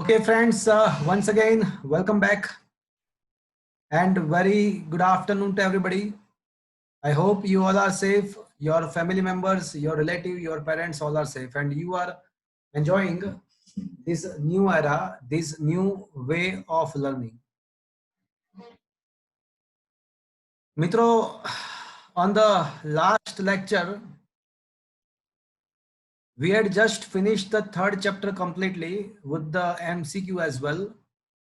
Okay, friends, once again, welcome back and very good afternoon to everybody. I hope you all are safe, your family members, your relative, your parents all are safe, and you are enjoying this new era, this new way of learning. Mitro, on the last lecture, we had just finished the third chapter completely with the MCQ as well.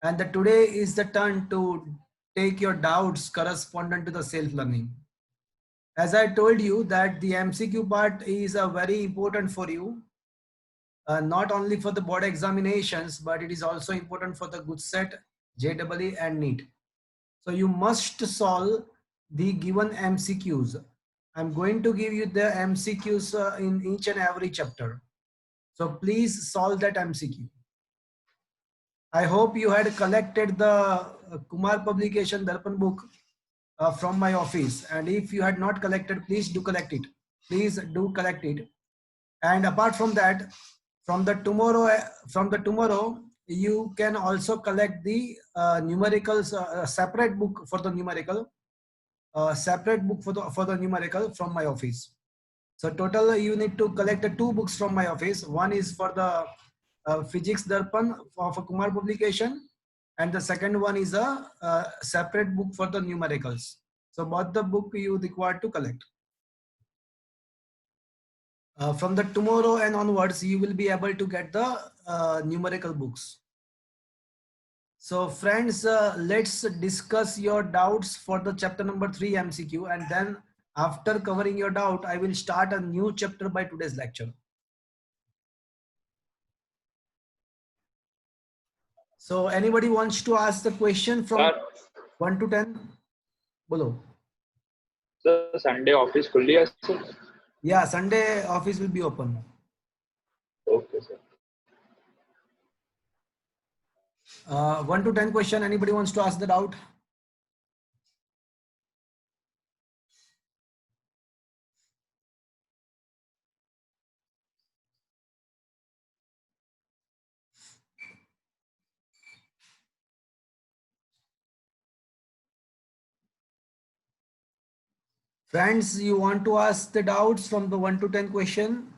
And today is the turn to take your doubts correspondent to the self-learning. As I told you that the MCQ part is very important for you, not only for the board examinations, but it is also important for the good set, JEE and NEET. So you must solve the given MCQs. I'm going to give you the MCQs in each and every chapter. So please solve that MCQ. I hope you had collected the Kumar publication Darpan book from my office, and if you had not collected, please do collect it. Please do collect it. And apart from that, from the tomorrow you can also collect the numericals, separate book for the numerical, separate book for the numerical from my office. So total you need to collect the two books from my office. One is for the Physics Darpan of a Kumar publication, and the second one is a separate book for the numericals. So both the book you require to collect. From the tomorrow and onwards, you will be able to get the numerical books. So friends, let's discuss your doubts for the chapter number 3 MCQ, and then after covering your doubt, I will start a new chapter by today's lecture. So anybody wants to ask the question from 1 to 10? Bolo. So Sunday office fully as sir? Yeah, Sunday office will be open. Okay, sir. 1 to 10 question. Anybody wants to ask the doubt? Friends, you want to ask the doubts from the 1 to 10 question?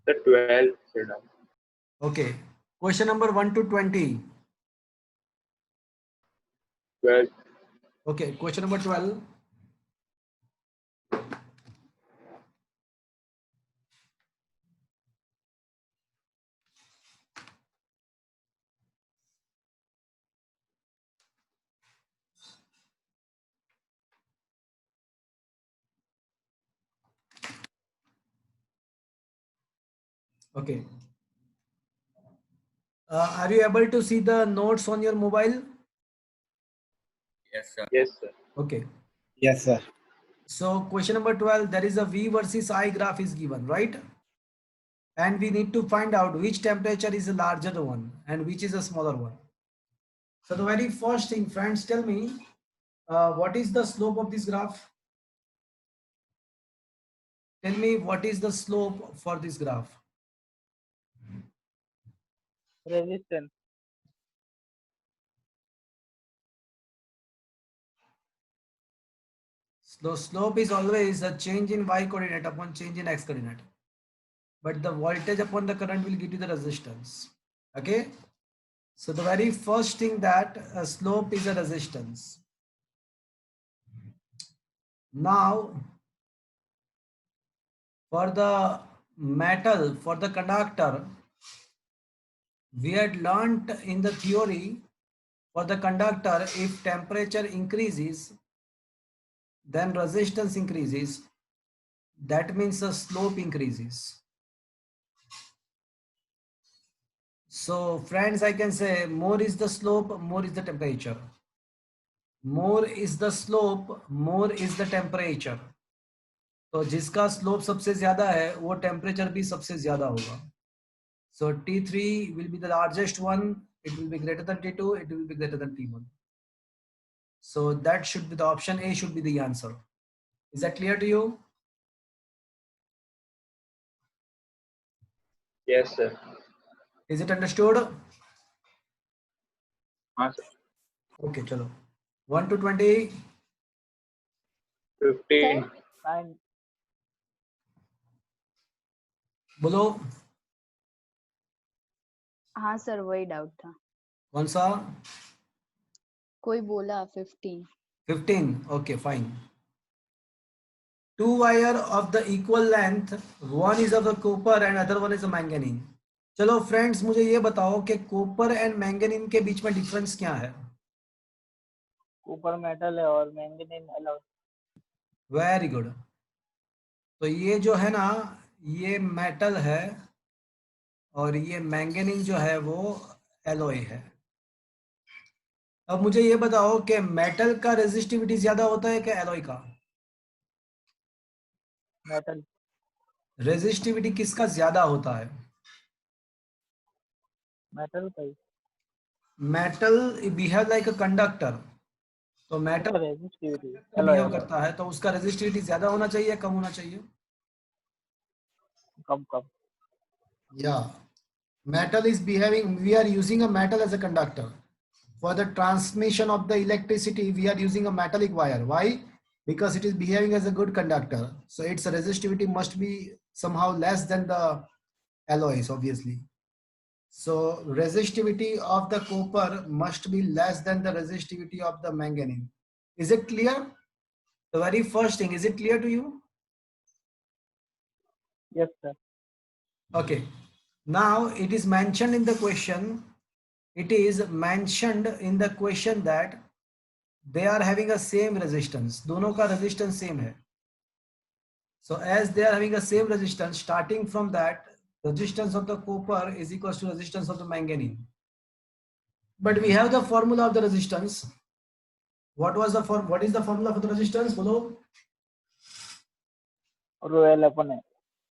The 12, sir. Okay. Question number 1 to 20. 12. Okay. Question number 12. Okay. Are you able to see the notes on your mobile? Yes, sir. Yes, sir. Okay. Yes, sir. So question number 12, there is a V versus I graph is given, right? And we need to find out which temperature is a larger one and which is a smaller one. So the very first thing, friends, tell me, what is the slope of this graph? Tell me what is the slope for this graph? Resistance. So slope is always a change in y coordinate upon change in x coordinate. But the voltage upon the current will give you the resistance. Okay. So the very first thing that a slope is a resistance. Now, for the metal, for the conductor, we had learnt in the theory, for the conductor, if temperature increases, then resistance increases. That means the slope increases. So friends, I can say more is the slope, more is the temperature. More is the slope, more is the temperature. तो जिसका slope सबसे ज्यादा है वो temperature भी सबसे ज्यादा होगा. So T3 will be the largest one, it will be greater than T2, it will be greater than T1. So that should be the option A, should be the answer. Is that clear to you? Yes, sir. Is it understood? हाँ sir. Okay, चलो 1 to 20. 15. 9. बोलो हाँ sir वही doubt था. कौन सा? कोई बोला 15. 15. Okay, fine. Two wire of the equal length, one is of the copper and other one is a manganese. चलो फ्रेंड्स मुझे ये बताओ कि कॉपर एंड मैंगनीज के बीच में डिफरेंस क्या है? ऊपर मेटल है और मैंगनीज अलॉय. Very good. तो ये जो है ना, ये मेटल है और ये मैंगनीज जो है वो एलॉय है. अब मुझे ये बताओ कि मेटल का रेजिस्टिविटी ज्यादा होता है कि एलॉय का? मेटल. रेजिस्टिविटी किसका ज्यादा होता है? मेटल का ही. Metal behave like a conductor. तो मेटल रेजिस्टिविटी बिहेव अलॉय. करता है तो उसका रेजिस्टिविटी ज्यादा होना चाहिए कम होना चाहिए? कम कम. Yeah, metal is behaving, we are using a metal as a conductor. For the transmission of the electricity, we are using a metallic wire. Why? Because it is behaving as a good conductor. So its resistivity must be somehow less than the alloys, obviously. So resistivity of the copper must be less than the resistivity of the manganese. Is it clear? The very first thing, is it clear to you? Yes sir. Okay. Now it is mentioned in the question. It is mentioned in the question that they are having a same resistance. दोनों का resistance same है. So as they are having a same resistance, starting from that, resistance of the copper is equals to resistance of the manganese. But we have the formula of the resistance. What is the formula for the resistance? Bolo? Rho L upon A.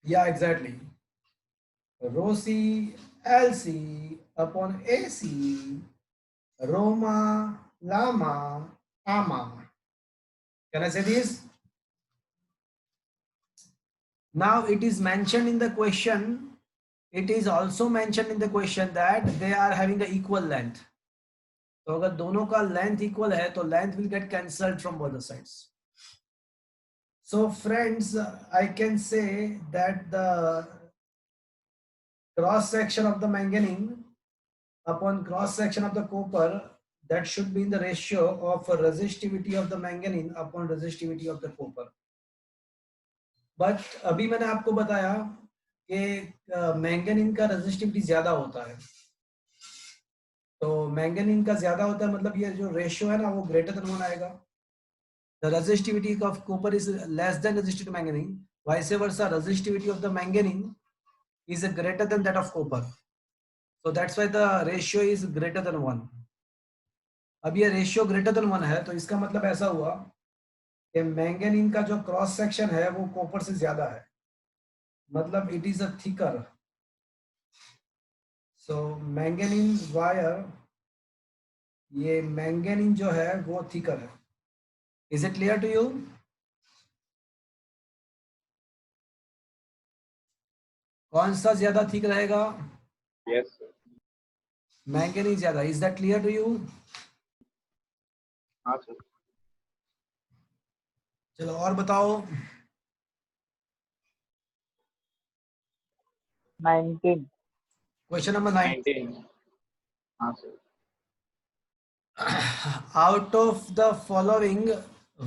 Yeah, exactly. Rho C LC upon AC, Roma, Lama, Ama. Can I say this? Now it is mentioned in the question. It is also mentioned in the question that they are having the equal length. तो अगर दोनों का length equal है तो length will get cancelled from both the sides. So friends, I can say that the cross section of the manganese upon cross section of the copper, that should be in the ratio of resistivity of the manganese upon resistivity of the copper. But अभी मैंने आपको बताया कि manganese का resistivity ज्यादा होता है. तो मैंगनीज का ज्यादा होता है मतलब ये जो रेशियो है ना वो ग्रेटर देन 1 आएगा. The resistivity of copper is less than resistivity of manganese. Vice versa, resistivity of the manganese is greater than that of copper. So that's why the ratio is greater than 1. अब ये ratio greater than 1 है तो इसका मतलब ऐसा हुआ कि manganese का जो क्रॉस सेक्शन है वो कॉपर से ज्यादा है. मतलब it is a thicker. So manganese wire, ये मैंगनीज जो है वो थिकर है. Is it clear to you? कौन सा ज्यादा थिक रहेगा? Yes sir. मैंगनीज ज्यादा. Is that clear to you? हाँ sir. चलो और बताओ. 19. Question number 9. 19. हाँ sir. Out of the following,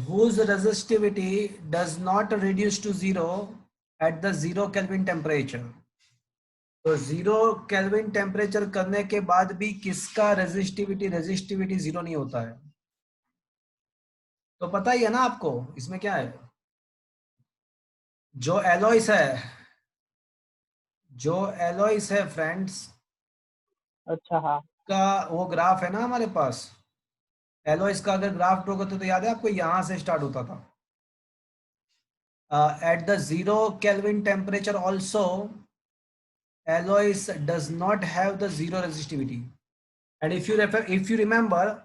whose resistivity does not reduce to zero at the 0 Kelvin temperature? तो 0 केल्विन टेम्परेचर करने के बाद भी किसका रेजिस्टिविटी 0 नहीं होता है? तो पता ही है ना आपको इसमें क्या है. जो एलॉयस है फ्रेंड्स, अच्छा हाँ. का वो ग्राफ है ना हमारे पास. एलॉयस का अगर ग्राफ ड्रॉ करते तो याद है आपको यहां से स्टार्ट होता था. At the 0 Kelvin temperature also, alloys does not have the zero resistivity. And if you remember,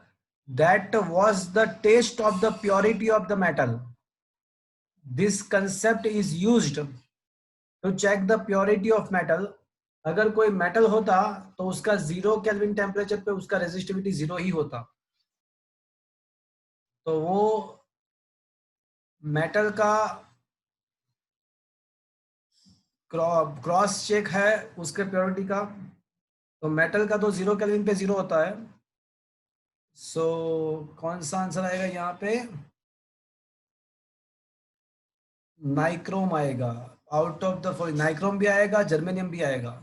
that was the test of the purity of the metal. This concept is used to check the purity of metal. अगर कोई metal होता तो उसका 0 kelvin temperature पे उसका resistivity 0 ही होता। तो वो मेटल का क्रॉस चेक है उसके प्योरिटी का। तो मेटल का तो 0 केल्विन पे 0 होता है। सो कौन सा आंसर आएगा यहाँ पे? नाइक्रोम आएगा। आउट ऑफ द नाइक्रोम भी आएगा, जर्मेनियम भी आएगा।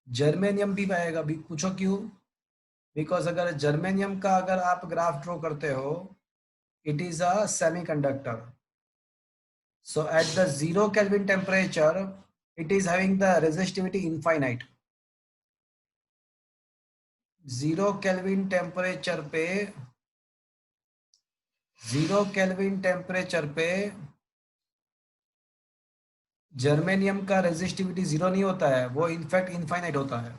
जर्मेनियम भी आएगा भी, पूछो क्यों? बिकॉज अगर जर्मेनियम का अगर आप ग्राफ ड्रॉ करते हो, it is a semiconductor. So at the 0 Kelvin temperature, it is having the resistivity infinite. 0 Kelvin temperature पे 0 Kelvin temperature पे जर्मेनियम का रेजिस्टिविटी 0 नहीं होता है, वो इनफैक्ट इनफाइनाइट होता है।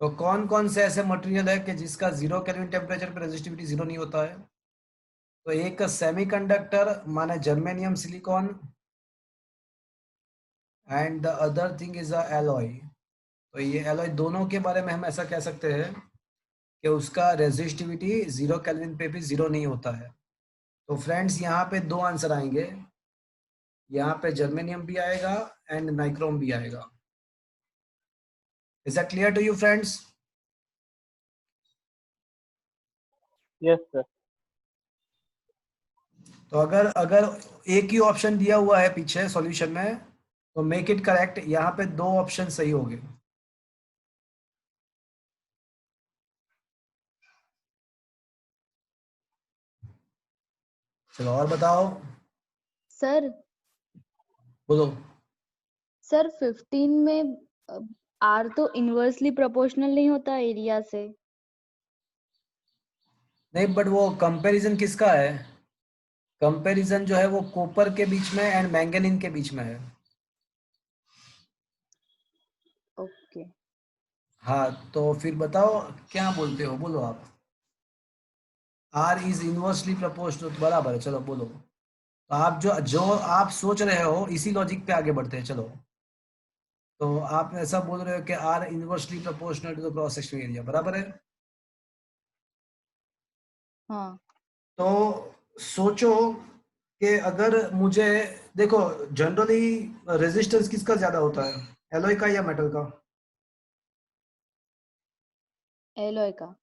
तो कौन कौन से ऐसे मटेरियल है कि जिसका 0 केल्विन टेम्परेचर पे रेजिस्टिविटी 0 नहीं होता है? तो एक सेमीकंडक्टर माने germanium silicon, and the other thing is a alloy. तो ये एलॉय दोनों के बारे में हम ऐसा कह सकते हैं कि उसका रेजिस्टिविटी 0 केल्विन पे भी 0 नहीं होता है। तो फ्रेंड्स यहाँ पे दो आंसर आएंगे, यहाँ पे जर्मेनियम भी आएगा एंड नाइक्रोम भी आएगा। Is that clear to you friends? Yes sir. तो अगर अगर एक ही ऑप्शन दिया हुआ है पीछे सॉल्यूशन में, तो मेक इट करेक्ट। यहाँ पे दो ऑप्शन सही हो गए। चलो और बताओ, सर बोलो। सर 15 में आर तो इनवर्सली प्रोपोर्शनल नहीं होता एरिया से। नहीं, बट वो कंपैरिजन किसका है? कंपैरिजन जो है वो कॉपर के बीच में एंड मैंगनीज के बीच में है। ओके। हाँ, तो फिर बताओ क्या बोलते हो, बोलो आप। आर इज इनवर्सली प्रोपोर्शनल, बराबर है। चलो बोलो। तो आप जो जो आप सोच रहे हो इसी लॉजिक पे आगे बढ़ते हैं। चलो, तो आप ऐसा बोल रहे हो कि are inversely proportional to the cross sectional area, बराबर है। हाँ तो सोचो कि अगर मुझे, देखो जनरली रेजिस्टेंस किसका ज्यादा होता है, एलॉय का या मेटल का? एलॉय का।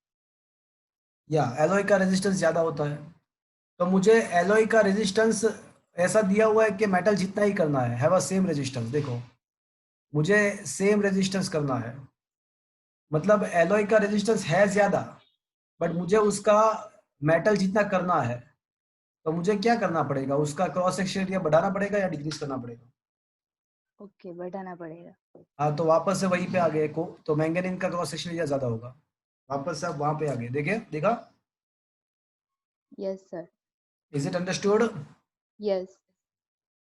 या एलॉय का रेजिस्टेंस ज्यादा होता है। तो मुझे एलॉय का रेजिस्टेंस ऐसा दिया हुआ है कि मेटल जितना ही करना है, हैव अ सेम रेजिस्टेंस। देखो मुझे सेम रेजिस्टेंस करना है, मतलब एलॉय का रेजिस्टेंस है ज्यादा, बट मुझे उसका मेटल जितना करना है। तो मुझे क्या करना पड़ेगा, उसका क्रॉस सेक्शन एरिया बढ़ाना पड़ेगा या डिक्रीज करना पड़ेगा? ओके, बढ़ाना पड़ेगा। हाँ, तो वापस से वहीं पे आ गए को, तो मैंगनीज का क्रॉस सेक्शन एरिया ज्यादा होगा। वापस से आप वहां पे आ गए, देखे देखा? Yes sir. Is it understood? Yes.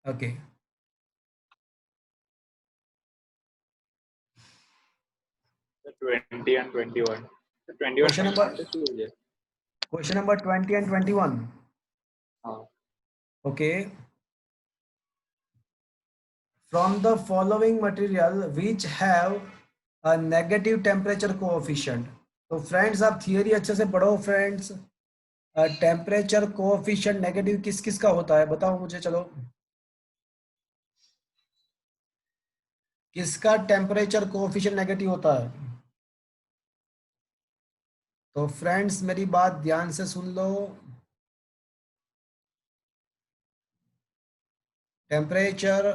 Okay. 20 and 21. 21 question नहीं नंबर आते मुझे। Question number 20 and 21। हाँ। Okay. From the following material which have a negative temperature coefficient। तो फ्रेंड्स आप थियरी अच्छे से पढ़ो फ्रेंड्स। टेम्परेचर कोएफिशिएंट नेगेटिव किस किस का होता है, बताओ मुझे। चलो, किसका टेम्परेचर कोएफिशिएंट नेगेटिव होता है? तो फ्रेंड्स मेरी बात ध्यान से सुन लो। टेम्परेचर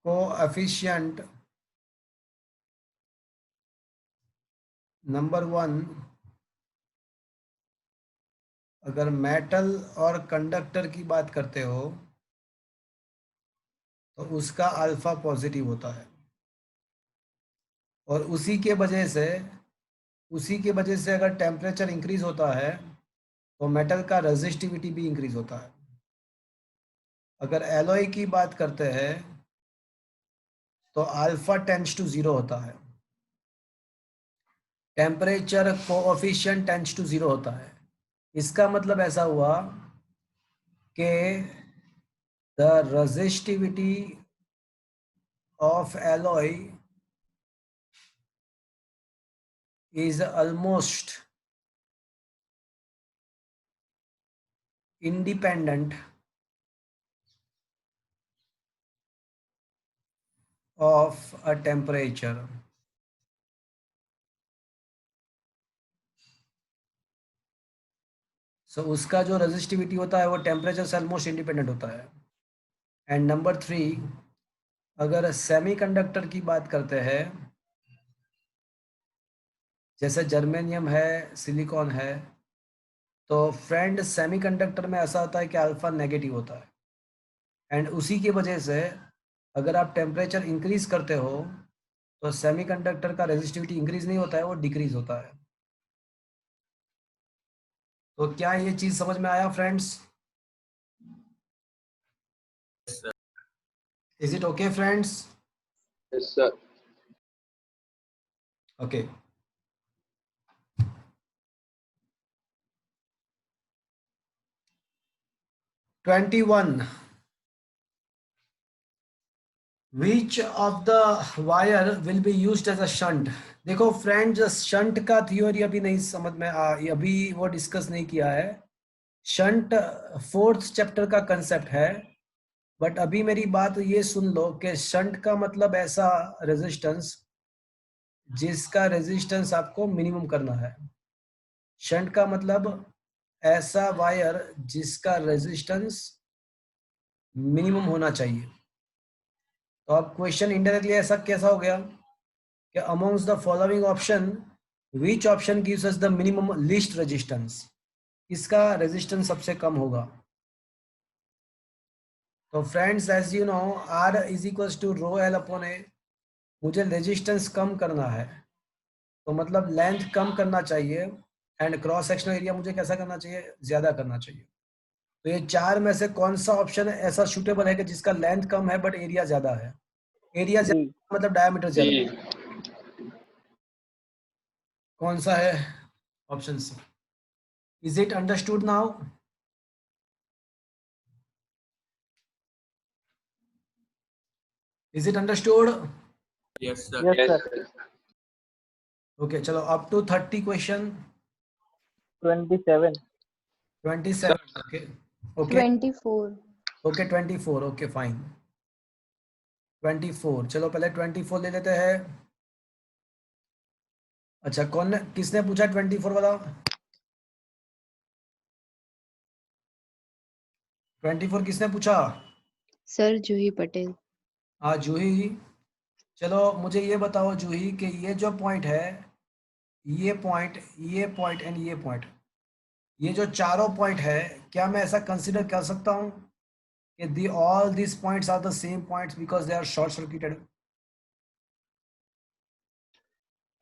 कोएफिशिएंट नंबर 1, अगर मेटल और कंडक्टर की बात करते हो तो उसका अल्फा पॉजिटिव होता है, और उसी के वजह से अगर टेम्परेचर इंक्रीज होता है तो मेटल का रेजिस्टिविटी भी इंक्रीज होता है। अगर एलॉय की बात करते हैं तो अल्फा टेंड्स टू 0 होता है, टेम्परेचर कोएफिशिएंट टेंड्स टू 0 होता है। इसका मतलब ऐसा हुआ कि the resistivity of alloy is almost independent of a temperature. So उसका जो resistivity होता है वो टेम्परेचर से ऑलमोस्ट इंडिपेंडेंट होता है. एंड नंबर 3, अगर सेमीकंडक्टर की बात करते हैं, जैसे जर्मेनियम है, सिलिकॉन है, तो फ्रेंड सेमीकंडक्टर में ऐसा होता है कि अल्फा नेगेटिव होता है. एंड उसी की वजह से अगर आप टेम्परेचर इंक्रीज करते हो तो सेमीकंडक्टर का रेजिस्टिविटी इंक्रीज नहीं होता है, वो डिक्रीज होता है. तो क्या ये चीज समझ में आया friends? Is it okay friends? Yes, sir. Okay. (21) Which of the wire will be used as a shunt? देखो फ्रेंड्स, शंट का थियोरी अभी नहीं समझ में अभी वो डिस्कस नहीं किया है. शंट 4th चैप्टर का कंसेप्ट है. बट अभी मेरी बात ये सुन लो कि शंट का मतलब ऐसा रेजिस्टेंस जिसका रेजिस्टेंस आपको मिनिमम करना है. शंट का मतलब ऐसा वायर जिसका रेजिस्टेंस मिनिमम होना चाहिए. तो अब क्वेश्चन इनडायरेक्टली ऐसा कैसा हो गया कि amongst the following option which option gives us the minimum least resistance? इसका रेजिस्टेंस सबसे कम होगा. तो friends, as you know, R is equals to rho L upon A. मुझे रेजिस्टेंस कम करना है तो मतलब लेंथ कम करना चाहिए, एंड क्रॉस सेक्शनल एरिया मुझे कैसा करना चाहिए? ज्यादा करना चाहिए. तो ये 4 में से कौन सा ऑप्शन ऐसा सूटेबल है कि जिसका लेंथ कम है बट एरिया ज्यादा है? एरिया ज्यादा मतलब डायमीटर ज्यादा. D. कौन सा है? Option C. Is it understood now? Is it understood? Yes, sir. Yes, Yes, sir. sir. Okay, चलो up to 30 question. 27. 27. Okay okay 24. Okay 24. Okay fine. 24. चलो पहले 24 ले लेते हैं. अच्छा, कौन किसने पूछा 24 वाला? 24 किसने पूछा? सर जूही पटेल. हाँ जूही. चलो मुझे ये बताओ जूही कि ये जो पॉइंट है, ये पॉइंट एंड ये पॉइंट, ये जो चारों पॉइंट है, क्या मैं ऐसा कंसिडर कर सकता हूँ कि all these points are the same points because they are short circuited?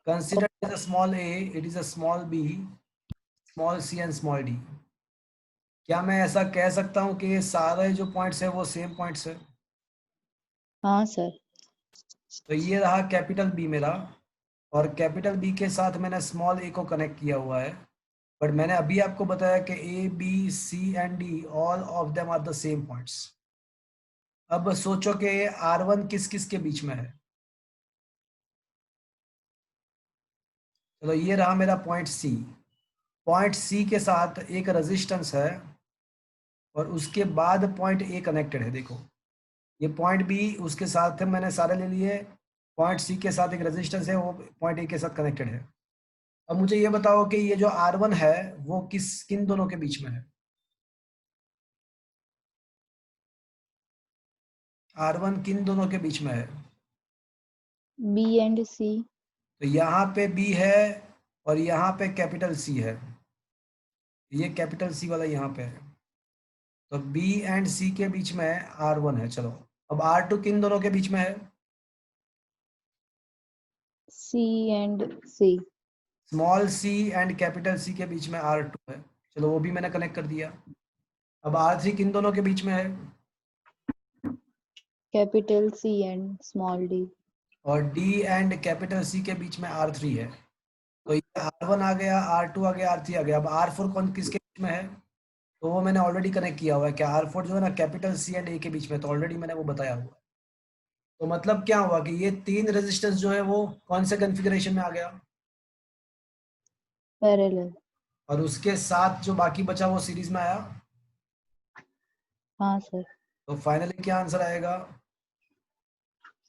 Consider it is a small a, it is a small b, small c and small d. क्या मैं ऐसा कह सकता हूँ कि ये सारे जो पॉइंट्स है वो सेम पॉइंट्स है? हाँ सर. तो ये रहा कैपिटल बी मेरा, और कैपिटल बी के साथ मैंने स्मॉल ए को कनेक्ट किया हुआ है. बट मैंने अभी आपको बताया कि A B C and D all of them are the same points. अब सोचो कि R1 किस किस के बीच में है. चलो ये रहा मेरा पॉइंट सी. पॉइंट सी के साथ एक रेजिस्टेंस है और उसके बाद पॉइंट ए कनेक्टेड है. देखो ये पॉइंट बी, उसके साथ मैंने सारे ले लिए. पॉइंट सी के साथ एक रेजिस्टेंस है, वो पॉइंट ए के साथ कनेक्टेड है. अब मुझे ये बताओ कि ये जो R1 है वो किन दोनों के बीच में है? R1 किन दोनों के बीच में है? B and C. तो यहाँ पे बी है और यहाँ पे कैपिटल सी है. ये कैपिटल सी वाला यहाँ पे है. तो बी एंड सी के बीच में R1 है. चलो अब R2 किन दोनों के बीच में है? C and C. Small C and capital C के बीच में R2 है. चलो वो भी मैंने कनेक्ट कर दिया. अब R3 किन दोनों के बीच में है? Capital C and small d. और D एंड कैपिटल सी के बीच में R3 है. तो ये R1 आ गया, R2 आ गया, R3 आ गया. अब R4 कौन किसके बीच में है? तो वो मैंने ऑलरेडी कनेक्ट किया हुआ है। क्या R4 जो है ना कैपिटल C एंड A के बीच में, तो ऑलरेडी मैंने वो बताया हुआ है। तो मतलब क्या हुआ कि ये 3 रेजिस्टेंस जो है वो कौन से कॉन्फ़िगरेशन में आ गया, पैरेलल। और उसके साथ जो बाकी बचा वो सीरीज में आया। हाँ सर। तो फाइनली क्या आंसर आएगा?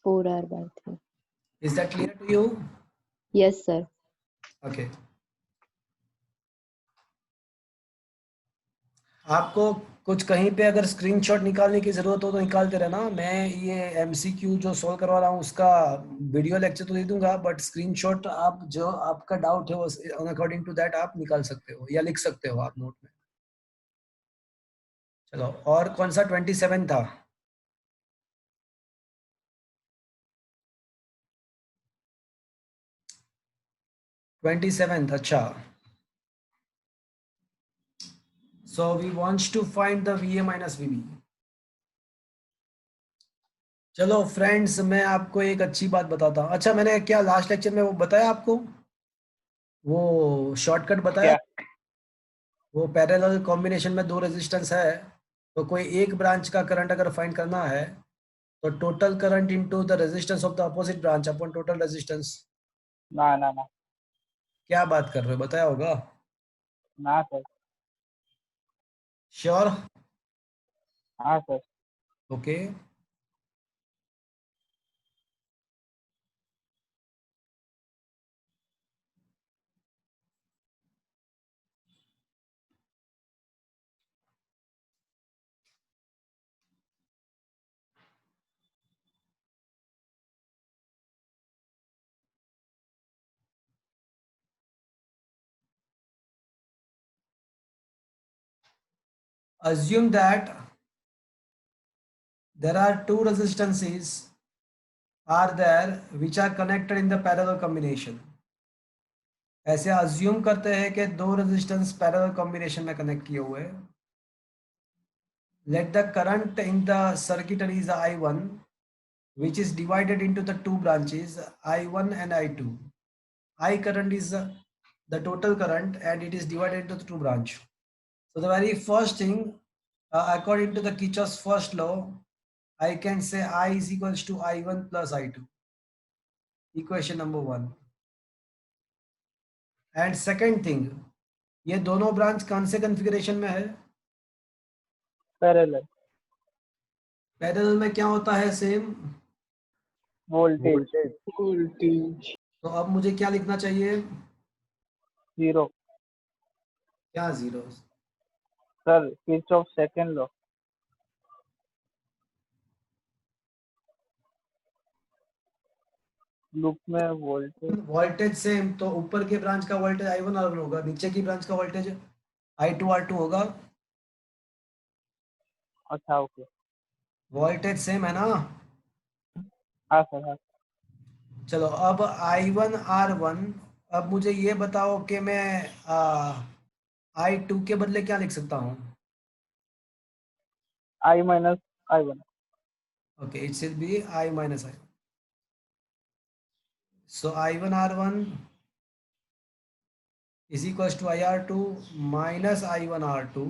4R/3। Is that clear to you? Yes sir. Okay. आपको कुछ कहीं पे अगर स्क्रीनशॉट निकालने की जरूरत हो तो निकालते रहना। मैं ये एमसीक्यू जो सॉल्व करवा रहा हूँ उसका वीडियो लेक्चर तो दे दूंगा, बट स्क्रीनशॉट आप जो आपका डाउट है वो अकॉर्डिंग टू दैट आप निकाल सकते हो या लिख सकते हो आप नोट में। चलो, और कौन सा 27 था? 27th, अच्छा। So we wants to find the VA minus VB. चलो फ्रेंड्स, मैं आपको एक अच्छी बात बताता हूँ। अच्छा, मैंने क्या लास्ट लेक्चर में वो बताया आपको, वो शॉर्टकट बताया? क्या? वो पैरेलल कॉम्बिनेशन में 2 रेजिस्टेंस है, तो कोई एक ब्रांच का करंट अगर फाइंड करना है तो total current into the resistance of the opposite branch upon total resistance. ना ना ना। क्या बात कर रहे हो, बताया होगा? ना सर। श्योर? हाँ sir. Okay. Assume that there are 2 resistances are there which are connected in the parallel combination. ऐसे अज्यूम करते हैं कि 2 रेजिस्टेंस पैरेलल कॉम्बिनेशन में कनेक्ट किए हुए हैं। Let the current in the circuitry is I1 which is divided into the 2 branches I1 and I2. I current is the total current and it is divided into the 2 branch. So the very first thing, according to the Kirchhoff's first law, I can say I is equals to I1 plus I2. Equation number 1. And second thing, ये दोनों branch कौन से configuration में है? Parallel. Parallel में क्या होता है? Same voltage voltage. तो अब मुझे क्या लिखना चाहिए? 0। क्या zero? Sir Kirchhoff second law. Loop में वोल्टेज। वोल्टेज सेम, तो ऊपर के ब्रांच का वोल्टेज I1 R1 होगा, नीचे की ब्रांच का वोल्टेज I2 R2 होगा। अच्छा ओके। वोल्टेज सेम है ना? हाँ सर हाँ। चलो, अब I1 R1, अब मुझे ये बताओ कि मैं I2 के बदले क्या लिख सकता हूँ? I minus I1। Okay, it will B I minus I1. So I1 R1 is equals to IR2 minus I1 R2.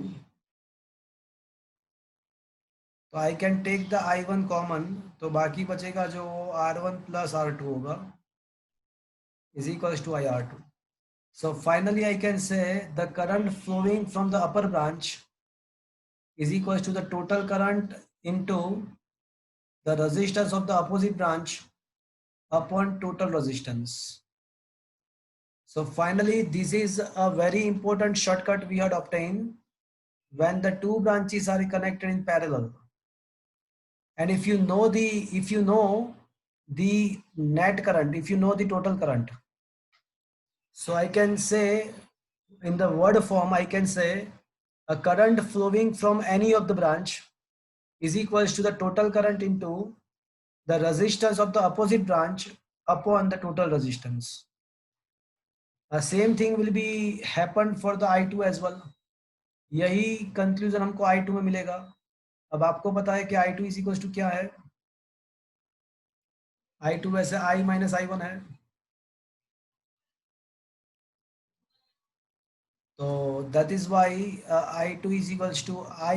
तो I can take the I1 common, तो बाकी बचेगा जो R1 प्लस R2 होगा is equals to IR2. So finally I can say the current flowing from the upper branch is equals to the total current into the resistance of the opposite branch upon total resistance. So finally this is a very important shortcut we had obtained when the 2 branches are connected in parallel. And if you know the net current, if you know the total current, so I can say in the word form, I can say a current flowing from any of the branch is equals to the total current into the resistance of the opposite branch upon the total resistance. The same thing will be happen for the I2 as well. यही conclusion हमको I2 में मिलेगा। अब आपको पता है कि I2 is equals to क्या है? I2 वैसे I माइनस I1 है, So that is why I2 is equals to I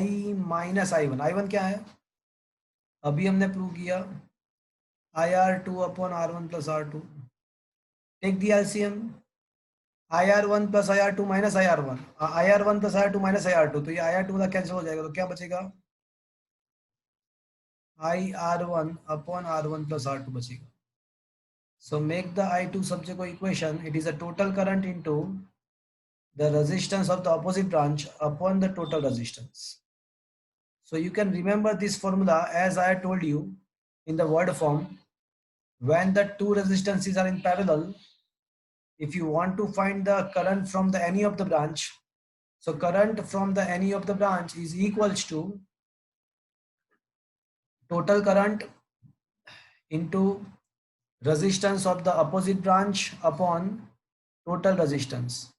minus I1. I1 क्या है? अभी हमने प्रूव किया IR2 upon R1 plus R2. Take the LCM. IR1 plus IR2 minus IR1. IR1 plus IR2 minus IR2. तो ये IR2 का cancel हो जाएगा, तो क्या बचेगा? IR1 upon R1 plus R2 बचेगा. So make the I2 subject equation. It is a total current into the resistance of the opposite branch upon the total resistance. So you can remember this formula as I told you in the word form. When the two resistances are in parallel, if you want to find the current from the any of the branch, so current from the any of the branch is equals to total current into resistance of the opposite branch upon total resistance.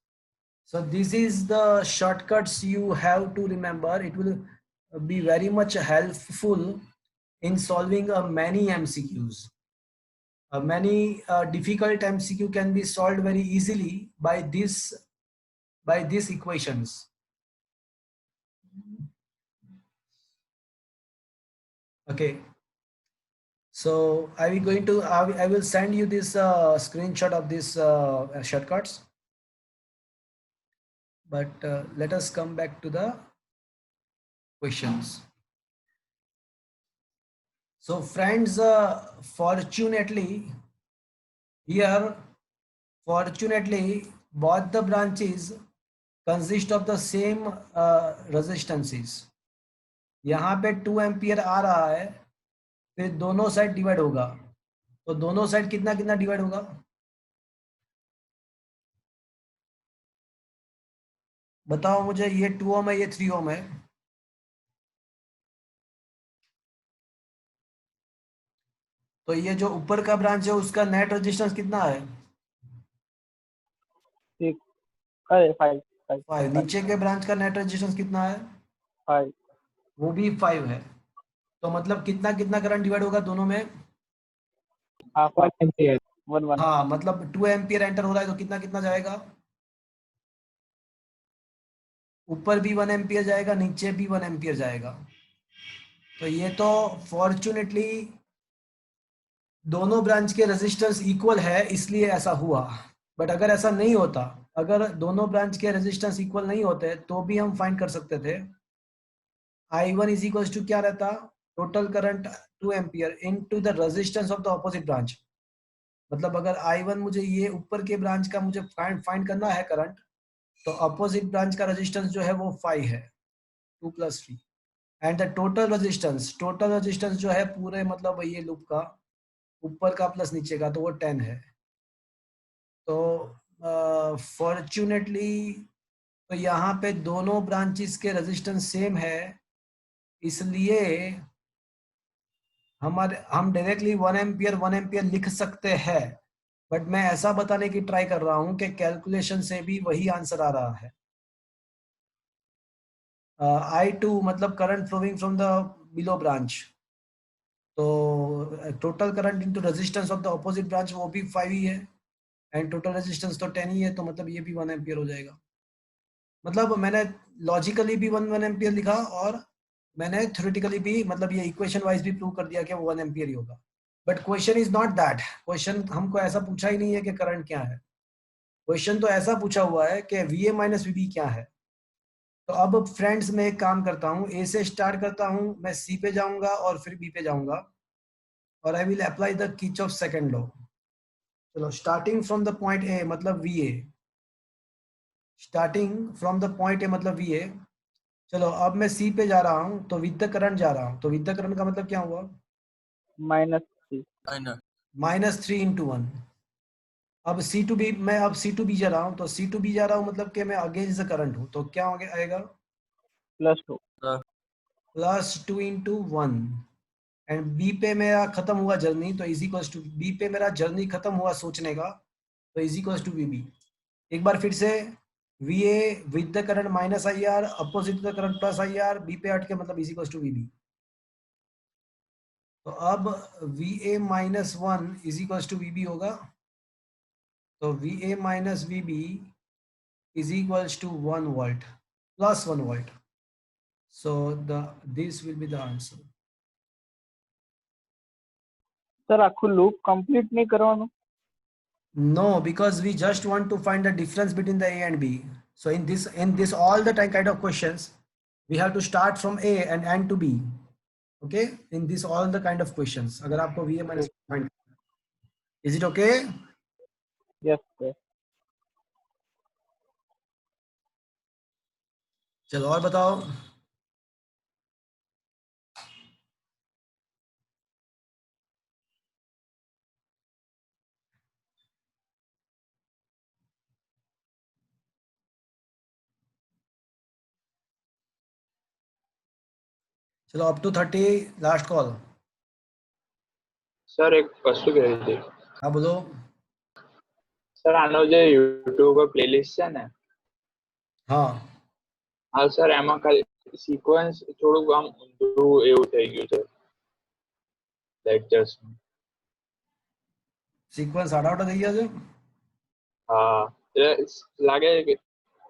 So this is the shortcuts you have to remember. It will be very much helpful in solving many MCQs. Many difficult MCQ can be solved very easily by these equations. Okay. So I will send you this screenshot of this shortcuts. But let us come back to the questions. So friends, fortunately here, both the branches consist of the same resistances. यहाँ पे 2 ampere आ रहा है, फिर दोनों side divide होगा, तो दोनों side कितना कितना डिवाइड होगा? बताओ मुझे. ये 2 ओम है, ये 3 ओम है. तो ये जो ऊपर का ब्रांच है उसका नेट रेजिस्टेंस कितना है? 5. नीचे के ब्रांच का नेट रेजिस्टेंस कितना है? 5. वो भी 5 है. तो मतलब कितना कितना करंट डिवाइड होगा दोनों में? हाफ एम्पियर 1 हाँ, मतलब 2 एम्पियर एंटर हो रहा है, तो कितना कितना जाएगा? ऊपर भी 1 एम्पियर जाएगा, नीचे भी 1 एम्पियर जाएगा. तो ये तो फॉर्चुनेटली दोनों ब्रांच के रेजिस्टेंस इक्वल है, इसलिए ऐसा हुआ. बट अगर ऐसा नहीं होता, अगर दोनों ब्रांच के रेजिस्टेंस इक्वल नहीं होते, तो भी हम फाइंड कर सकते थे. I1 इज इक्वल टू क्या रहता? Total current 2 ampere into the resistance of the opposite branch. मतलब अगर I1 मुझे ये ऊपर के ब्रांच का मुझे फाइंड करना है करंट, तो अपोजिट ब्रांच का रेजिस्टेंस जो है वो 5 है, 2 + 3. एंड द टोटल रेजिस्टेंस जो है पूरे मतलब ये लूप का ऊपर का प्लस नीचे का, तो वो 10 है. तो फॉर्चुनेटली तो यहाँ पे दोनों ब्रांचेस के रेजिस्टेंस सेम है, इसलिए हम डायरेक्टली 1 एम्पियर लिख सकते हैं. बट मैं ऐसा बताने की ट्राई कर रहा हूँ कि कैलकुलेशन से भी वही आंसर आ रहा है. I2 मतलब current flowing from the below branch, तो total current into resistance of the opposite branch वो भी 5 ही है, एंड टोटल रेजिस्टेंस तो 10 ही है, तो मतलब ये भी 1 एम्पियर हो जाएगा. मतलब मैंने लॉजिकली भी 1 एम्पियर लिखा, और मैंने थ्योरेटिकली भी मतलब ये इक्वेशन वाइज भी प्रूव कर दिया कि वो 1 एम्पियर ही होगा. But question is not that. Question हमको ऐसा पूछा ही नहीं है कि करंट क्या है. क्वेश्चन तो ऐसा पूछा हुआ है कि VA माइनस VB क्या है. तो अब फ्रेंड्स मैं एक काम करता हूँ, A से स्टार्ट करता हूँ, मैं C पे जाऊंगा और फिर B पे जाऊंगा, और I will apply the Kirchhoff second law. चलो, starting from the point A मतलब VA, starting from the point A मतलब VA. चलो, अब मैं C पे जा रहा हूँ, तो विद द करंट जा रहा हूँ. तो विद द करंट का मतलब क्या हुआ? -3. -3 × 1. अब C to B, मैं अब C to B जा रहा हूँ, तो C to B जा रहा हूँ मतलब कि मैं अगेंस्ट द करंट हूँ, तो क्या आएगा? +2. +2 × 1. एंड बी पे मेरा खत्म हुआ जर्नी, तो इज इक्वल्स टू बी पे मेरा जर्नी खत्म हुआ सोचने का, तो इज इक्वल्स टू VB. एक बार फिर से, VA with the current -IR, opposite the current +IR, B पे हट के मतलब इज इक्वल्स टू VB. तो अब VA -1 is equals to VB होगा. तो VA - VB is equals to 1 volt plus 1 volt. So this will be the answer. Sir આખું loop complete નહીં કરવાનું? No, because we just want to find the difference between the A and B. So in this all the time kind of questions, we have to start from A and end to B. Okay, in this all the kind of questions. अगर आपको VA minus find, is it okay? Yes sir. चलो और बताओ. चलो up to 30 last call. Sir એક વસ્તુ કહેવી હતી. हाँ बोलो. સર આનો જે યુટ્યુબ પર પ્લેલિસ્ટ છે ને, हाँ હા સર એમાં ખાલી સિક્વન્સ થોડુંક આમ ઊંધું એવું થઈ ગયું છે લેક્ચર્સ. સિક્વન્સ આડા થઈ ગયા છે. હા લાગે કે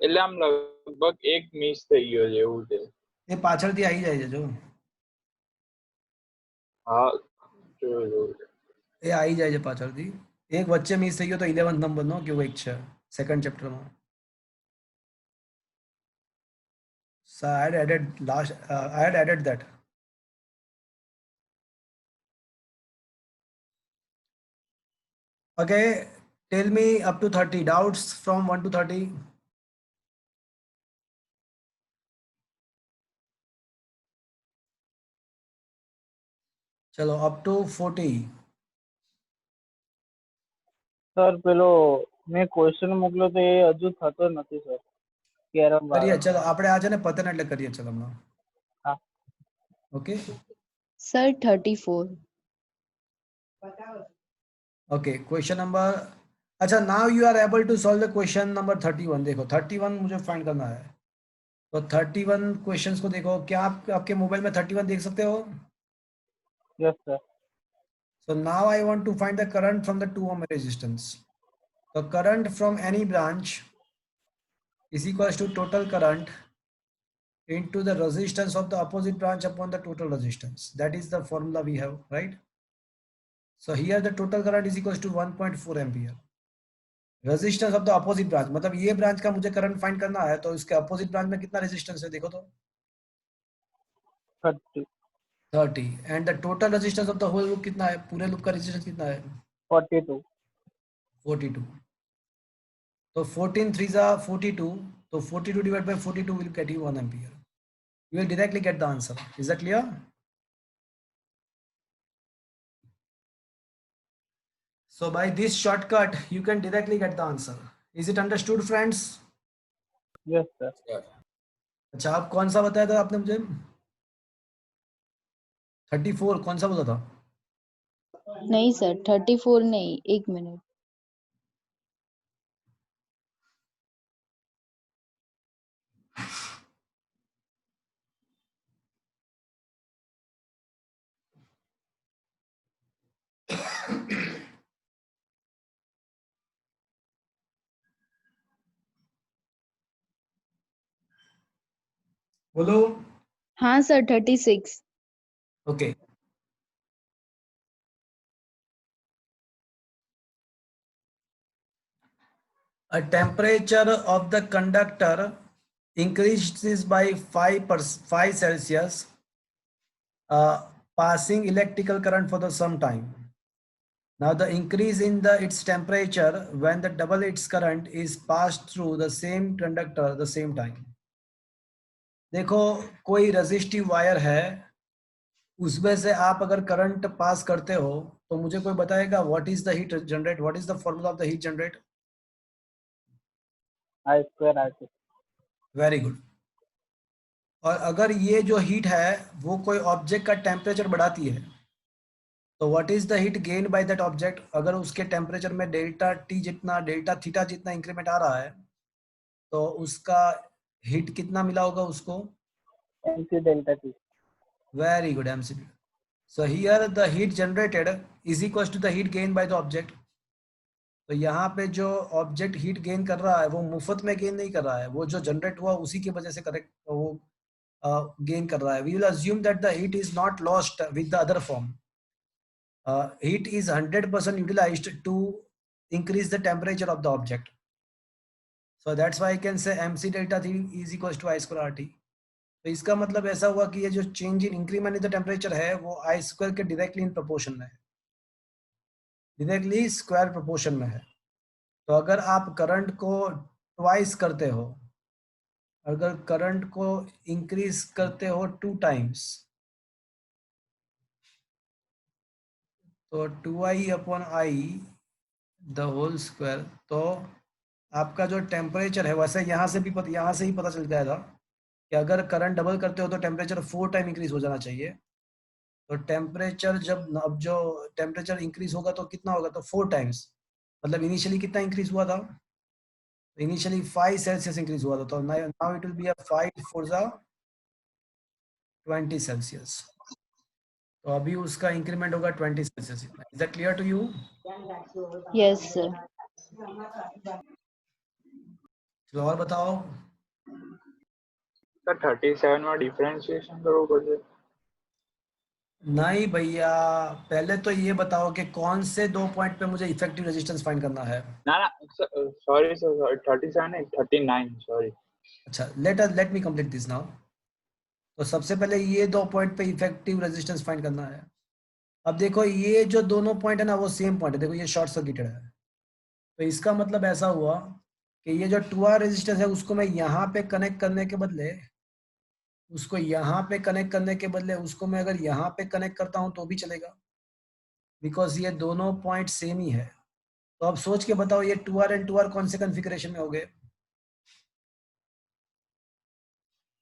એટલે આમ લગભગ એક મિસ થઈ ગયો છે એવું છે. એ પાછળથી આવી જાય છે જો. હા જોયું. એ આવી જાય છે પાછળથી. એક વચ્ચે મિસ થઈ ગયો તો 11th નંબરનો કેવો એક છે second ચેપ્ટરમાં. So I had added that. Okay, tell me up to 30 doubts from 1 to 30. चलो up to 40. સર પેલો મેં ક્વેશ્ચન મોકલ્યો તો એ હજુ થતો નથી સર. કેરમ करिए વાળો. चलो આપણે આજે ને પતન એટલે કરીએ ચલો હમણાં. હા. Okay. Sir, 34. Okay, question number. अच्छा, now you are able to solve the question number 31. देखो 31 मुझे फाइंड करना है. तो 31 क्वेश्चंस को देखो. क्या आप आपके मोबाइल में 31 देख सकते हो? Yes sir. So now I want to find the current from the 2 ohm resistance. The current from any branch is equals to total current into the resistance of the opposite branch upon the total resistance. That is the formula we have, right? So here the total current is equals to 1.4 ampere. Resistance of the opposite branch, मतलब ये branch का मुझे current find करना है तो इसके opposite branch में कितना resistance है देखो तो 30 and the total resistance of the whole loop कितना है, पूरे loop का resistance कितना है 42. तो 14 3s are 42, so 42 divided by 42 will get you 1 ampere. You will directly get the answer. Is that clear? So by this shortcut you can directly get the answer. Is it understood friends? Yes sir. अच्छा, आप कौन सा बताया था आपने मुझे? 34 कौन सा बोला था? नहीं सर, 34 नहीं, 1 मिनट. बोलो. हाँ sir, 36. Okay. A temperature of the conductor increases by 5 Celsius, passing electrical current for the some time. Now the increase in its temperature when the double its current is passed through the same conductor the same time. देखो कोई resistive wire है, उसमें से आप अगर current pass करते हो तो मुझे कोई बताएगा what is the heat generate, what is the formula of the heat generate? I square RT. Very good. और अगर ये जो हीट है वो कोई ऑब्जेक्ट का टेम्परेचर बढ़ाती है तो what is the heat gain by that object? अगर उसके टेम्परेचर में डेल्टा टी जितना, डेल्टा थीटा जितना इंक्रीमेंट आ रहा है तो उसका हीट कितना मिला होगा उसको? MC delta T. Very good, MC. So here the heat generated is equals to the heat gained by the object. तो यहाँ पे जो ऑब्जेक्ट हीट गेन कर रहा है वो मुफ्त में गेन नहीं कर रहा है, वो जो जनरेट हुआ उसी की वजह से करेक्ट वो गेन कर रहा है. We will assume that the heat is not lost with the other form. Heat is 100% utilized to increase the temperature of the object. So that's why I can say mc delta T is equals to I square RT. तो इसका मतलब ऐसा हुआ कि ये जो change in increment in the temperature है वो आई स्क्वायर के डायरेक्टली इन प्रोपोर्शन में है, डायरेक्टली स्क्वायर प्रोपोर्शन में है. तो अगर आप करंट को ट्वाइस करते हो, अगर करंट को इंक्रीज करते हो 2 टाइम्स, तो 2i upon I the whole square, तो आपका जो टेम्परेचर है, वैसे यहाँ से ही पता चल गया था कि अगर करंट डबल करते हो तो टेम्परेचर 4 टाइम इंक्रीज हो जाना चाहिए. तो टेम्परेचर अब जो टेम्परेचर इंक्रीज होगा तो कितना होगा, तो 4 टाइम्स. मतलब इनिशियली कितना इंक्रीज हुआ था, इनिशियली 5 सेल्सियस इंक्रीज हुआ था, तो now it will be a 5 4 20 Celsius. तो अभी उसका इंक्रीमेंट होगा 20 Celsius. Is that clear to you? Yes, sir. चलो और बताओ. सर 37 में डिफरेंशिएशन करो पड़े. नहीं भैया, पहले तो ये बताओ कि कौन से 2 पॉइंट पे मुझे इफेक्टिव रेजिस्टेंस फाइंड करना है. ना ना सॉरी सर 37 नहीं 39 सॉरी. अच्छा, let me complete this now. तो सबसे पहले ये 2 पॉइंट पे इफेक्टिव रेजिस्टेंस फाइंड करना है. अब देखो ये जो दोनों पॉइंट है ना वो सेम पॉइंट है. देखो ये शॉर्ट सर्किटेड है, तो इसका मतलब ऐसा हुआ कि ये जो 2R रेजिस्टेंस है उसको मैं यहाँ पे कनेक्ट करने के बदले, उसको यहाँ पे कनेक्ट करने के बदले उसको मैं अगर यहाँ पे कनेक्ट करता हूँ तो भी चलेगा, बिकॉज ये दोनों पॉइंट सेम ही है. तो अब सोच के बताओ ये 2R एंड 2R कौन से कॉन्फ़िगरेशन में हो गए.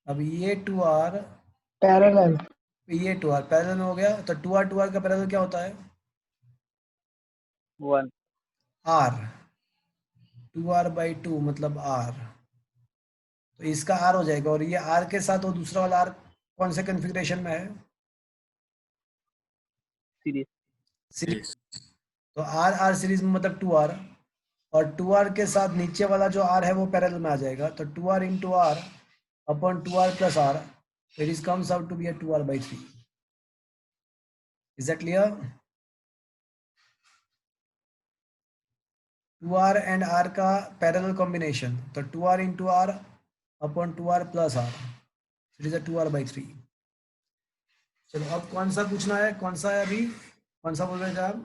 अब ये 2R पैरेलल. ये 2R पैरेलल में हो गया. तो 2R 2R का पैरेलल क्या होता है, 1. R. 2R/2 मतलब R. तो इसका R हो जाएगा, और ये R के साथ वो दूसरा वाला R कौन से कॉन्फ़िगरेशन में है, सीरीज. सीरीज. तो R सीरीज में मतलब 2R, और 2R के साथ नीचे वाला जो R है वो पैरेलल में आ जाएगा. तो 2R into R upon 2R plus R, it comes out to be a 2R/3. Is that clear? 2R and R का पैरेलल कॉम्बिनेशन, तो 2R into R upon 2R plus R, it is a 2R/3. चलो अब कौन सा पूछना है, कौन सा है अभी, कौन सा बोल रहे थे आप?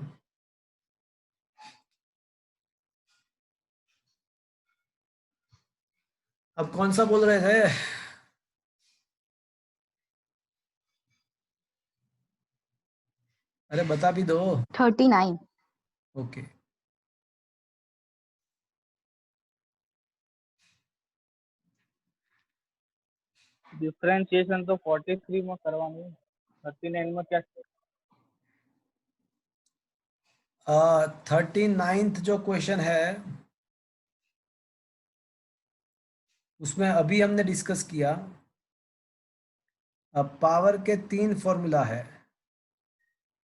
अब कौन सा बोल रहे थे? अरे बता भी दो. 39. ओके. डिफरेंशिएशन तो 43 में करवानी है, 39 में क्या. 39th जो क्वेश्चन है उसमें अभी हमने डिस्कस किया. अब पावर के 3 फॉर्मूला है,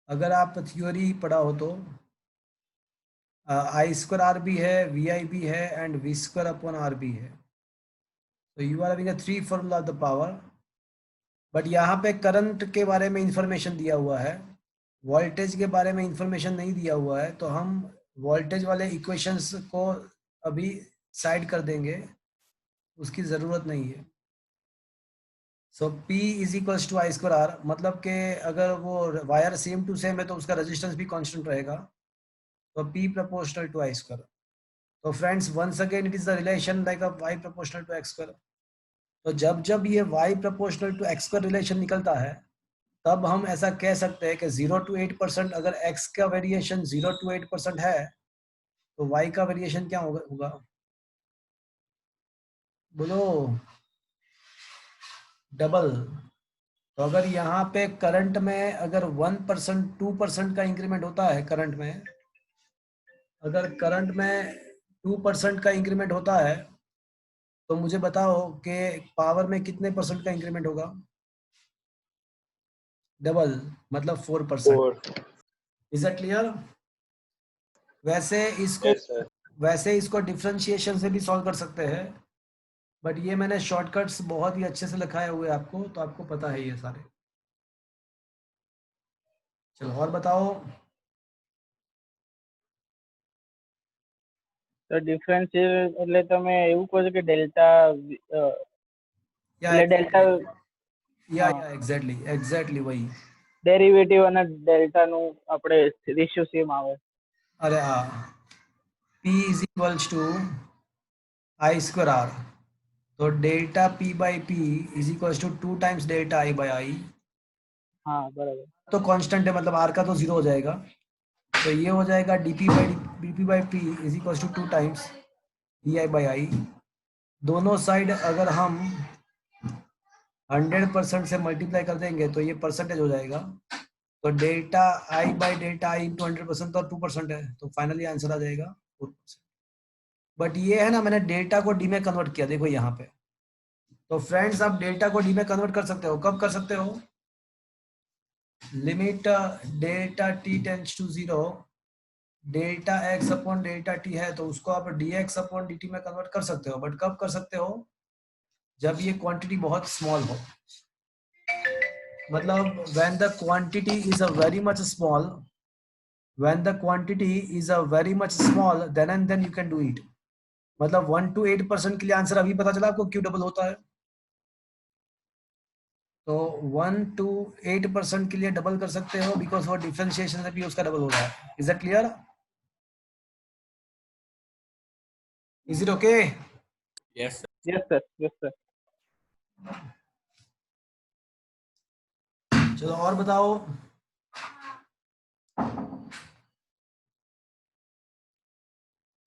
अगर आप थ्योरी पढ़ा हो तो आई स्क्वायर आर भी है, वी आई भी है, and V square upon R भी है. तो you are having 3 formula of the power. But यहाँ पे करंट के बारे में इंफॉर्मेशन दिया हुआ है, वोल्टेज के बारे में इंफॉर्मेशन नहीं दिया हुआ है. तो हम वोल्टेज वाले इक्वेशंस को अभी साइड कर देंगे, उसकी ज़रूरत नहीं है. So P is equals to I square R, मतलब कि अगर वो वायर सेम टू सेम है तो उसका रेजिस्टेंस भी कांस्टेंट रहेगा. तो P proportional to I square. तो friends once again it is the relation like a y proportional to x square. तो जब ये y proportional to x square relation निकलता है तब हम ऐसा कह सकते हैं कि 0 to 8%, अगर x का वेरिएशन 0 to 8% है तो y का वेरिएशन क्या होगा बोलो, डबल. तो अगर यहाँ पे करंट में अगर 1% 2% का इंक्रीमेंट होता है, करंट में अगर करंट में 2% का इंक्रीमेंट होता है तो मुझे बताओ कि पावर में कितने परसेंट का इंक्रीमेंट होगा, डबल मतलब 4%. 4. Is that clear? वैसे इसको Yes, sir. वैसे इसको डिफरेंशिएशन से भी सॉल्व कर सकते हैं, बट ये मैंने शॉर्टकट्स बहुत ही अच्छे से लिखाए हुए आपको, तो आपको पता है ये सारे। चलो और बताओ। તો ડિફરન્શિયલ એટલે તમે એવું કહો છો કે ડેલ્ટા या એટલે ડેલ્ટા या एग्जैक्टली वही। ડેરિવેટિવ અને ડેલ્ટાનું આપણે રેશિયો સેમ આવે. अरे हाँ, P is equals to I square R, तो delta P by P is equals to 2 times delta I by I। હા બરાબર. तो कांस्टेंट है, मतलब R का तो 0 हो जाएगा, तो ये हो जाएगा dp by P is equals to 2 times DI by I। दोनों साइड अगर हम 100% से मल्टीप्लाई कर देंगे तो ये परसेंटेज हो जाएगा, तो delta I by delta I into 100% तो 2% है, तो फाइनली आंसर आ जाएगा 4%। बट ये है ना, मैंने डेल्टा को डी में कन्वर्ट किया, देखो यहाँ पे। तो फ्रेंड्स आप डेल्टा को डी में कन्वर्ट कर सकते हो, कब कर सकते हो? Limit delta T tends to 0, delta X upon delta T है, तो उसको आप D X upon D T में कन्वर्ट कर सकते हो, बट कब कर सकते हो? जब ये क्वांटिटी बहुत स्मॉल हो, मतलब when the quantity is a very much small, when the quantity is a very much small, then and then you can do it। मतलब 1 to 8% के लिए आंसर अभी पता चला आपको क्यों डबल होता है। तो 1 to 8% के लिए डबल कर सकते हो, बिकॉज वो डिफरेंशिएशन से भी उसका डबल हो रहा है। Is that clear? Is it okay? Yes, sir. Yes sir, yes sir. चलो और बताओ।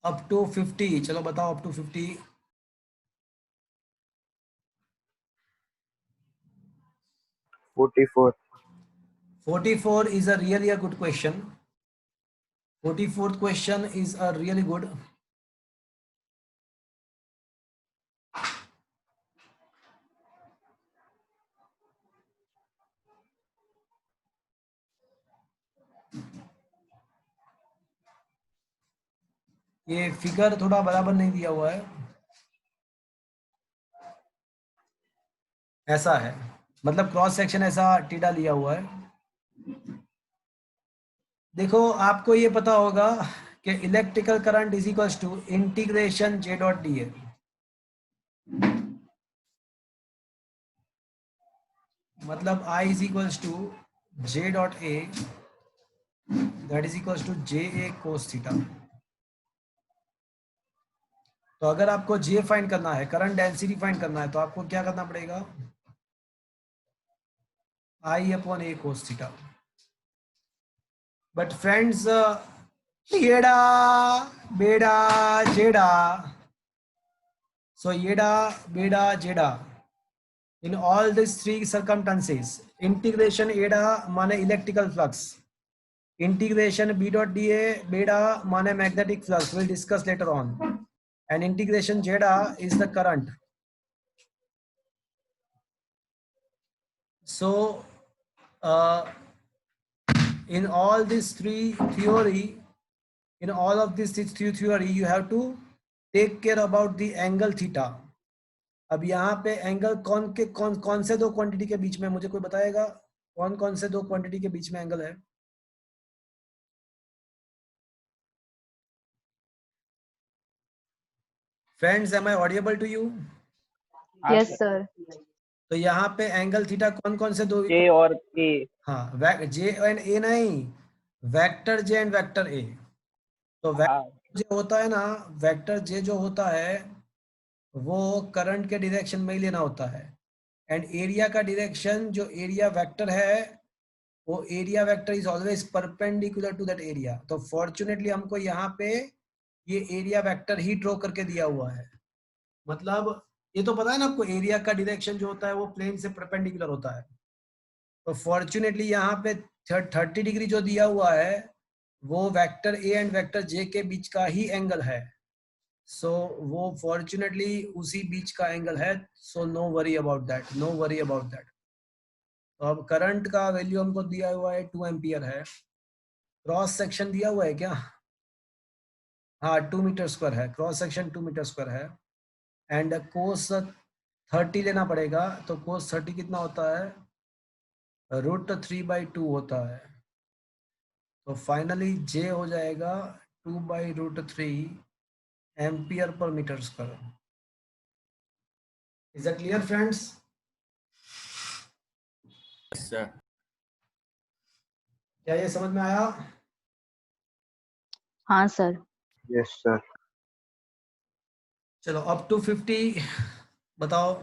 अप टू 50, चलो बताओ up to 50। 44. 44 is a really a good question। 44th question is a really good। ये फिगर थोड़ा बराबर नहीं दिया हुआ है, ऐसा है, मतलब क्रॉस सेक्शन ऐसा टीडा लिया हुआ है। देखो आपको ये पता होगा कि electrical current is equals to integration J dot D A. मतलब I is equals to J dot A, that is equals to J A cos theta. तो अगर आपको J फाइंड करना है, करंट डेंसिटी फाइंड करना है, तो आपको क्या करना पड़ेगा? I upon A cos theta. But friends, येड़ा बेड़ा जेड़ा, so येड़ा बेड़ा जेड़ा, in all these three circumstances, integration एड़ा माने electrical flux, integration B dot dA बेड़ा माने magnetic flux, we'll discuss later on, and integration जेड़ा is the current। So in all these three theory, in all of this three theory, you have to take care about the angle theta। अब यहाँ पे angle कौन से दो quantity के बीच में, मुझे कोई बताएगा कौन से दो क्वांटिटी के बीच में एंगल है? Friends, am I audible to you? હા यस સર. सर। तो यहाँ पे एंगल थीटा कौन से दो? એ ઓર એ. हाँ, जे एंड ए नहीं, vector J and vector A. तो હા वेक्टर जे होता है ना, वेक्टर जे जो होता है वो करंट के डायरेक्शन में ही लेना होता है, एंड एरिया का डायरेक्शन जो एरिया वेक्टर है, वो area vector is always perpendicular to that area. तो फॉर्चुनेटली हमको यहाँ पे ये एरिया वेक्टर ही ड्रॉ करके दिया हुआ है। मतलब ये तो पता है ना आपको, एरिया का डायरेक्शन जो होता है वो प्लेन से परपेंडिकुलर होता है। तो फॉर्चुनेटली यहाँ पे 30 डिग्री जो दिया हुआ है वो वेक्टर ए एंड वेक्टर जे के बीच का ही एंगल है। सो वो फॉर्चुनेटली उसी बीच का एंगल है। So no worry about that, no worry about that. तो अब करंट का वैल्यू हमको दिया हुआ है 2 एम्पियर है। क्रॉस सेक्शन दिया हुआ है क्या? हाँ 2 मीटर स्क्वायर है, क्रॉस सेक्शन 2 मीटर स्क्वायर है एंड कोस 30 लेना पड़ेगा। तो कोस 30 कितना होता है, √3/2 होता है। तो फाइनली जे हो जाएगा 2/√3 ampere per metre square. Is that clear friends? Sir क्या ये समझ में आया? हाँ सर। Yes sir. चलो अप टू 50 बताओ।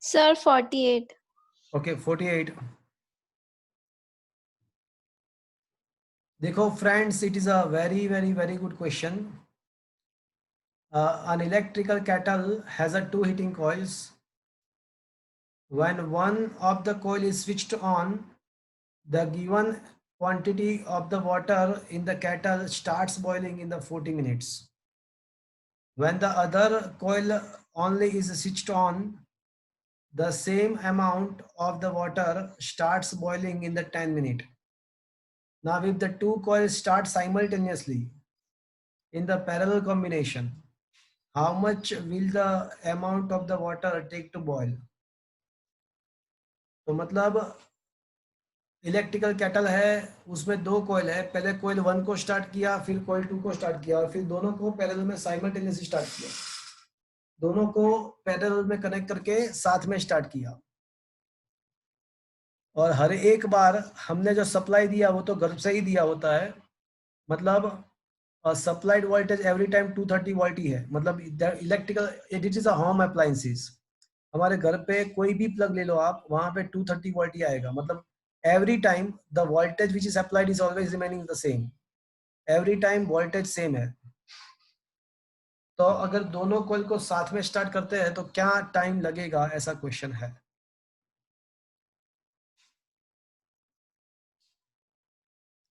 Sir, 48. ओके 48। देखो friends, it is a very very very good question. An electrical kettle has a 2 heating coils. When one of the coil is switched on, the given quantity of the water in the kettle starts boiling in the 40 minutes. When the other coil only is switched on, the same amount of the water starts boiling in the 10 minutes. Now if the two coils start simultaneously in the parallel combination, how much will the amount of the water take to boil? तो मतलब electrical kettle है, उसमें 2 coil है, पहले coil 1 को start किया, फिर coil 2 को स्टार्ट किया और फिर दोनों को पैरेलल में साइमल्टेनियसली स्टार्ट किया। दोनों को पैरेलल में कनेक्ट करके साथ में स्टार्ट किया और हर एक बार हमने जो सप्लाई दिया वो तो घर से ही दिया होता है। मतलब supplied voltage every time 230 volt ही है। मतलब electrical it is a home appliances. हमारे घर पे कोई भी प्लग ले लो आप, वहां पे 230 वोल्ट ही आएगा। मतलब every time the voltage which is applied is always remaining the same, every time voltage same है। तो अगर दोनों कॉइल को साथ में स्टार्ट करते हैं तो क्या टाइम लगेगा, ऐसा क्वेश्चन है।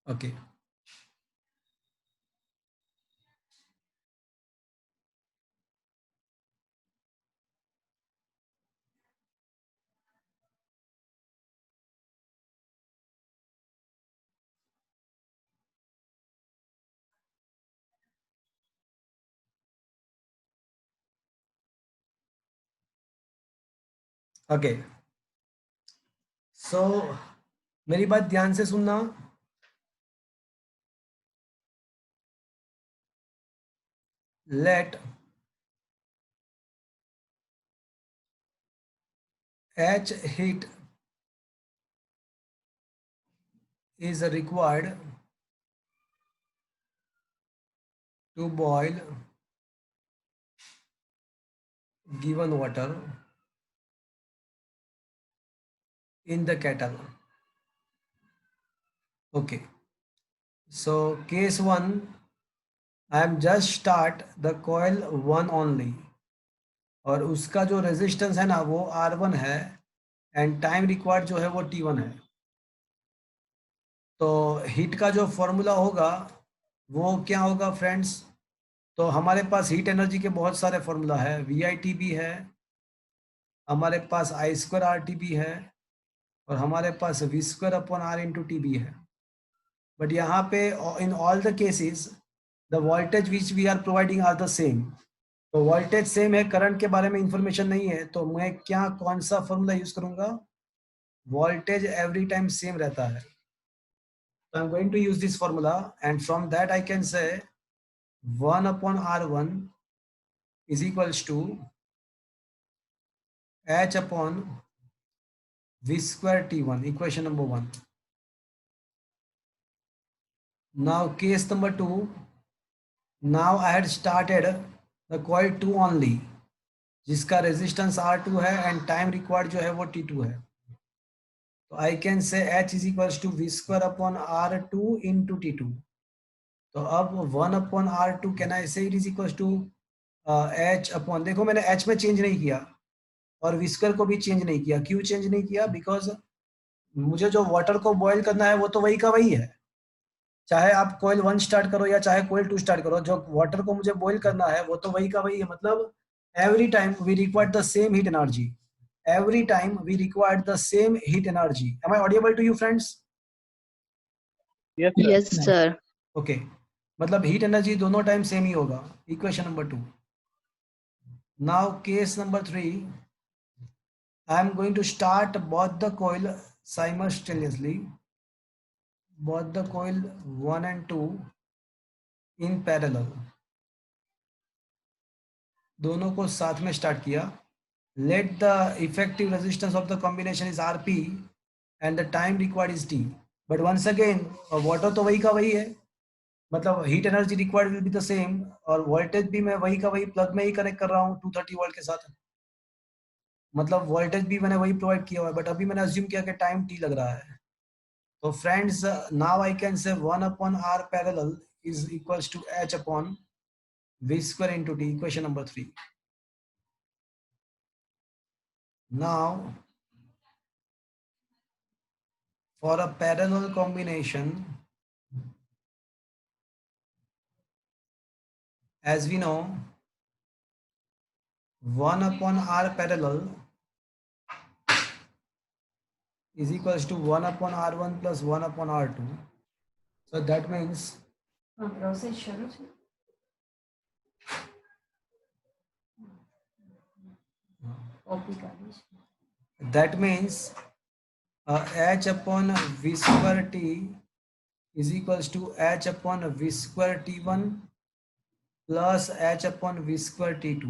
ओके ओके सो मेरी बात ध्यान से सुनना। Let H heat is required to boil given water in the kettle. Okay, so case 1, I am just start the coil 1 only और उसका जो रेजिस्टेंस है ना वो R1 है एंड टाइम रिक्वायर्ड जो है वो T1 है। तो हीट का जो फॉर्मूला होगा वो क्या होगा फ्रेंड्स? तो हमारे पास हीट एनर्जी के बहुत सारे फॉर्मूला है। VITB है, हमारे पास I²RTB है और हमारे पास V²/R×TB है। बट यहाँ पे in all the cases the voltage which we are providing are the same. तो वोल्टेज सेम है, करंट के बारे में इंफॉर्मेशन नहीं है, तो मैं क्या कौन सा फॉर्मूला यूज करूंगा? वोल्टेज एवरी टाइम सेम रहता है। तो I am going to use this formula and from that I can say 1/R1 is equals to H/V²T1, equation number 1. Now case number 2, now I had started the coil 2 only जिसका resistance R2 है and time required जो है वो T2 है। तो I can say H is equals to V²/R2 into T2। तो अब 1/R2 can I say it is equals to H/, देखो मैंने H में चेंज नहीं किया और V² को भी चेंज नहीं किया। क्यों चेंज नहीं किया? बिकॉज मुझे जो वाटर को बॉयल करना है वो तो वही का वही है, चाहे आप कोयल 1 स्टार्ट करो या चाहे कोयल 2 स्टार्ट करो, जो वाटर को मुझे बॉयल करना है वो तो वही का वही है। मतलब every time we require the same heat energy. Every time we require the same heat energy. Am I audible to you, friends? Yes sir. Yes, sir. Okay. मतलब heat energy दोनों टाइम सेम ही होगा. Equation number 2. Now case number 3. I am going to start both the coil simultaneously. Both the coil 1 and 2 in parallel. दोनों को साथ में start किया. Let the effective resistance of the combination is Rp and the time required is T. But once again, water तो वही का वही है, मतलब heat energy required will be the same, और वोल्टेज भी मैं वही का वही प्लग में ही कनेक्ट कर रहा हूँ 230 वोल्ट के साथ, मतलब वोल्टेज भी मैंने वही प्रोवाइड किया हुआ है, बट अभी मैंने अज्यूम किया कि टाइम टी लग रहा है. तो friends, now I can say 1/r parallel is equals to h/v² into t. Equation number 3. Now for a parallel combination, as we know, 1/r parallel is equals to 1/r1 plus 1/r2. So that means h/v² t is equals to h/v² t1 plus h/v² t2.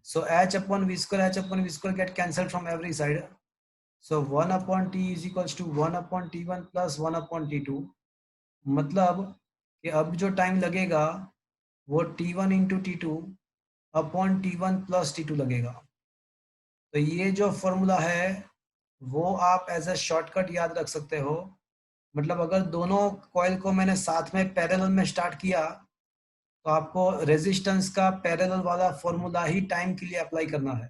So h/v² get cancelled from every side. So 1/t is equals to 1/t1 plus 1/t2. मतलब कि अब जो time लगेगा वो t1 into t2 upon t1 plus t2 लगेगा. तो ये जो फॉर्मूला है वो आप एज अ शॉर्टकट याद रख सकते हो. मतलब अगर दोनों कॉइल को मैंने साथ में पैरेलल में स्टार्ट किया तो आपको रेजिस्टेंस का पैरेलल वाला फॉर्मूला ही टाइम के लिए अप्लाई करना है.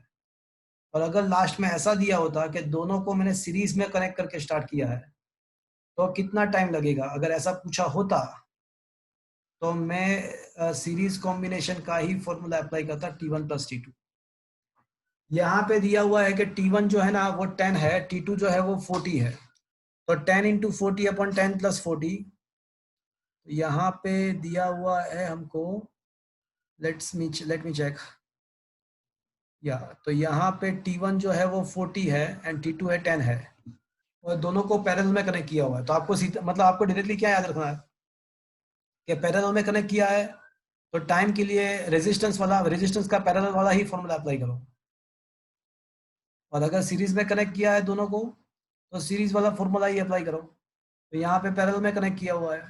और अगर लास्ट में ऐसा दिया होता कि दोनों को मैंने सीरीज में कनेक्ट करके स्टार्ट किया है तो कितना टाइम लगेगा, अगर ऐसा पूछा होता तो मैं सीरीज कॉम्बिनेशन का ही फॉर्मूला अप्लाई करता, t1 प्लस t2. यहाँ पे दिया हुआ है कि t1 जो है ना वो 10 है, t2 जो है वो 40 है. तो 10 इंटू 40 अपॉन 10 प्लस 40. यहाँ पे दिया हुआ है हमको, लेट मी चेक. या तो यहाँ पे t1 जो है वो 40 है एंड t2 है 10 है, और दोनों को पैरेलल में कनेक्ट किया हुआ है. तो आपको मतलब आपको डायरेक्टली क्या याद रखना है कि पैरेलल में कनेक्ट किया है तो टाइम के लिए रेजिस्टेंस का पैरेलल वाला ही फॉर्मूला अप्लाई करो. और अगर सीरीज में कनेक्ट किया है दोनों को तो सीरीज वाला फॉर्मूला ही अप्लाई करो. तो यहाँ पे पैरेलल में कनेक्ट किया हुआ है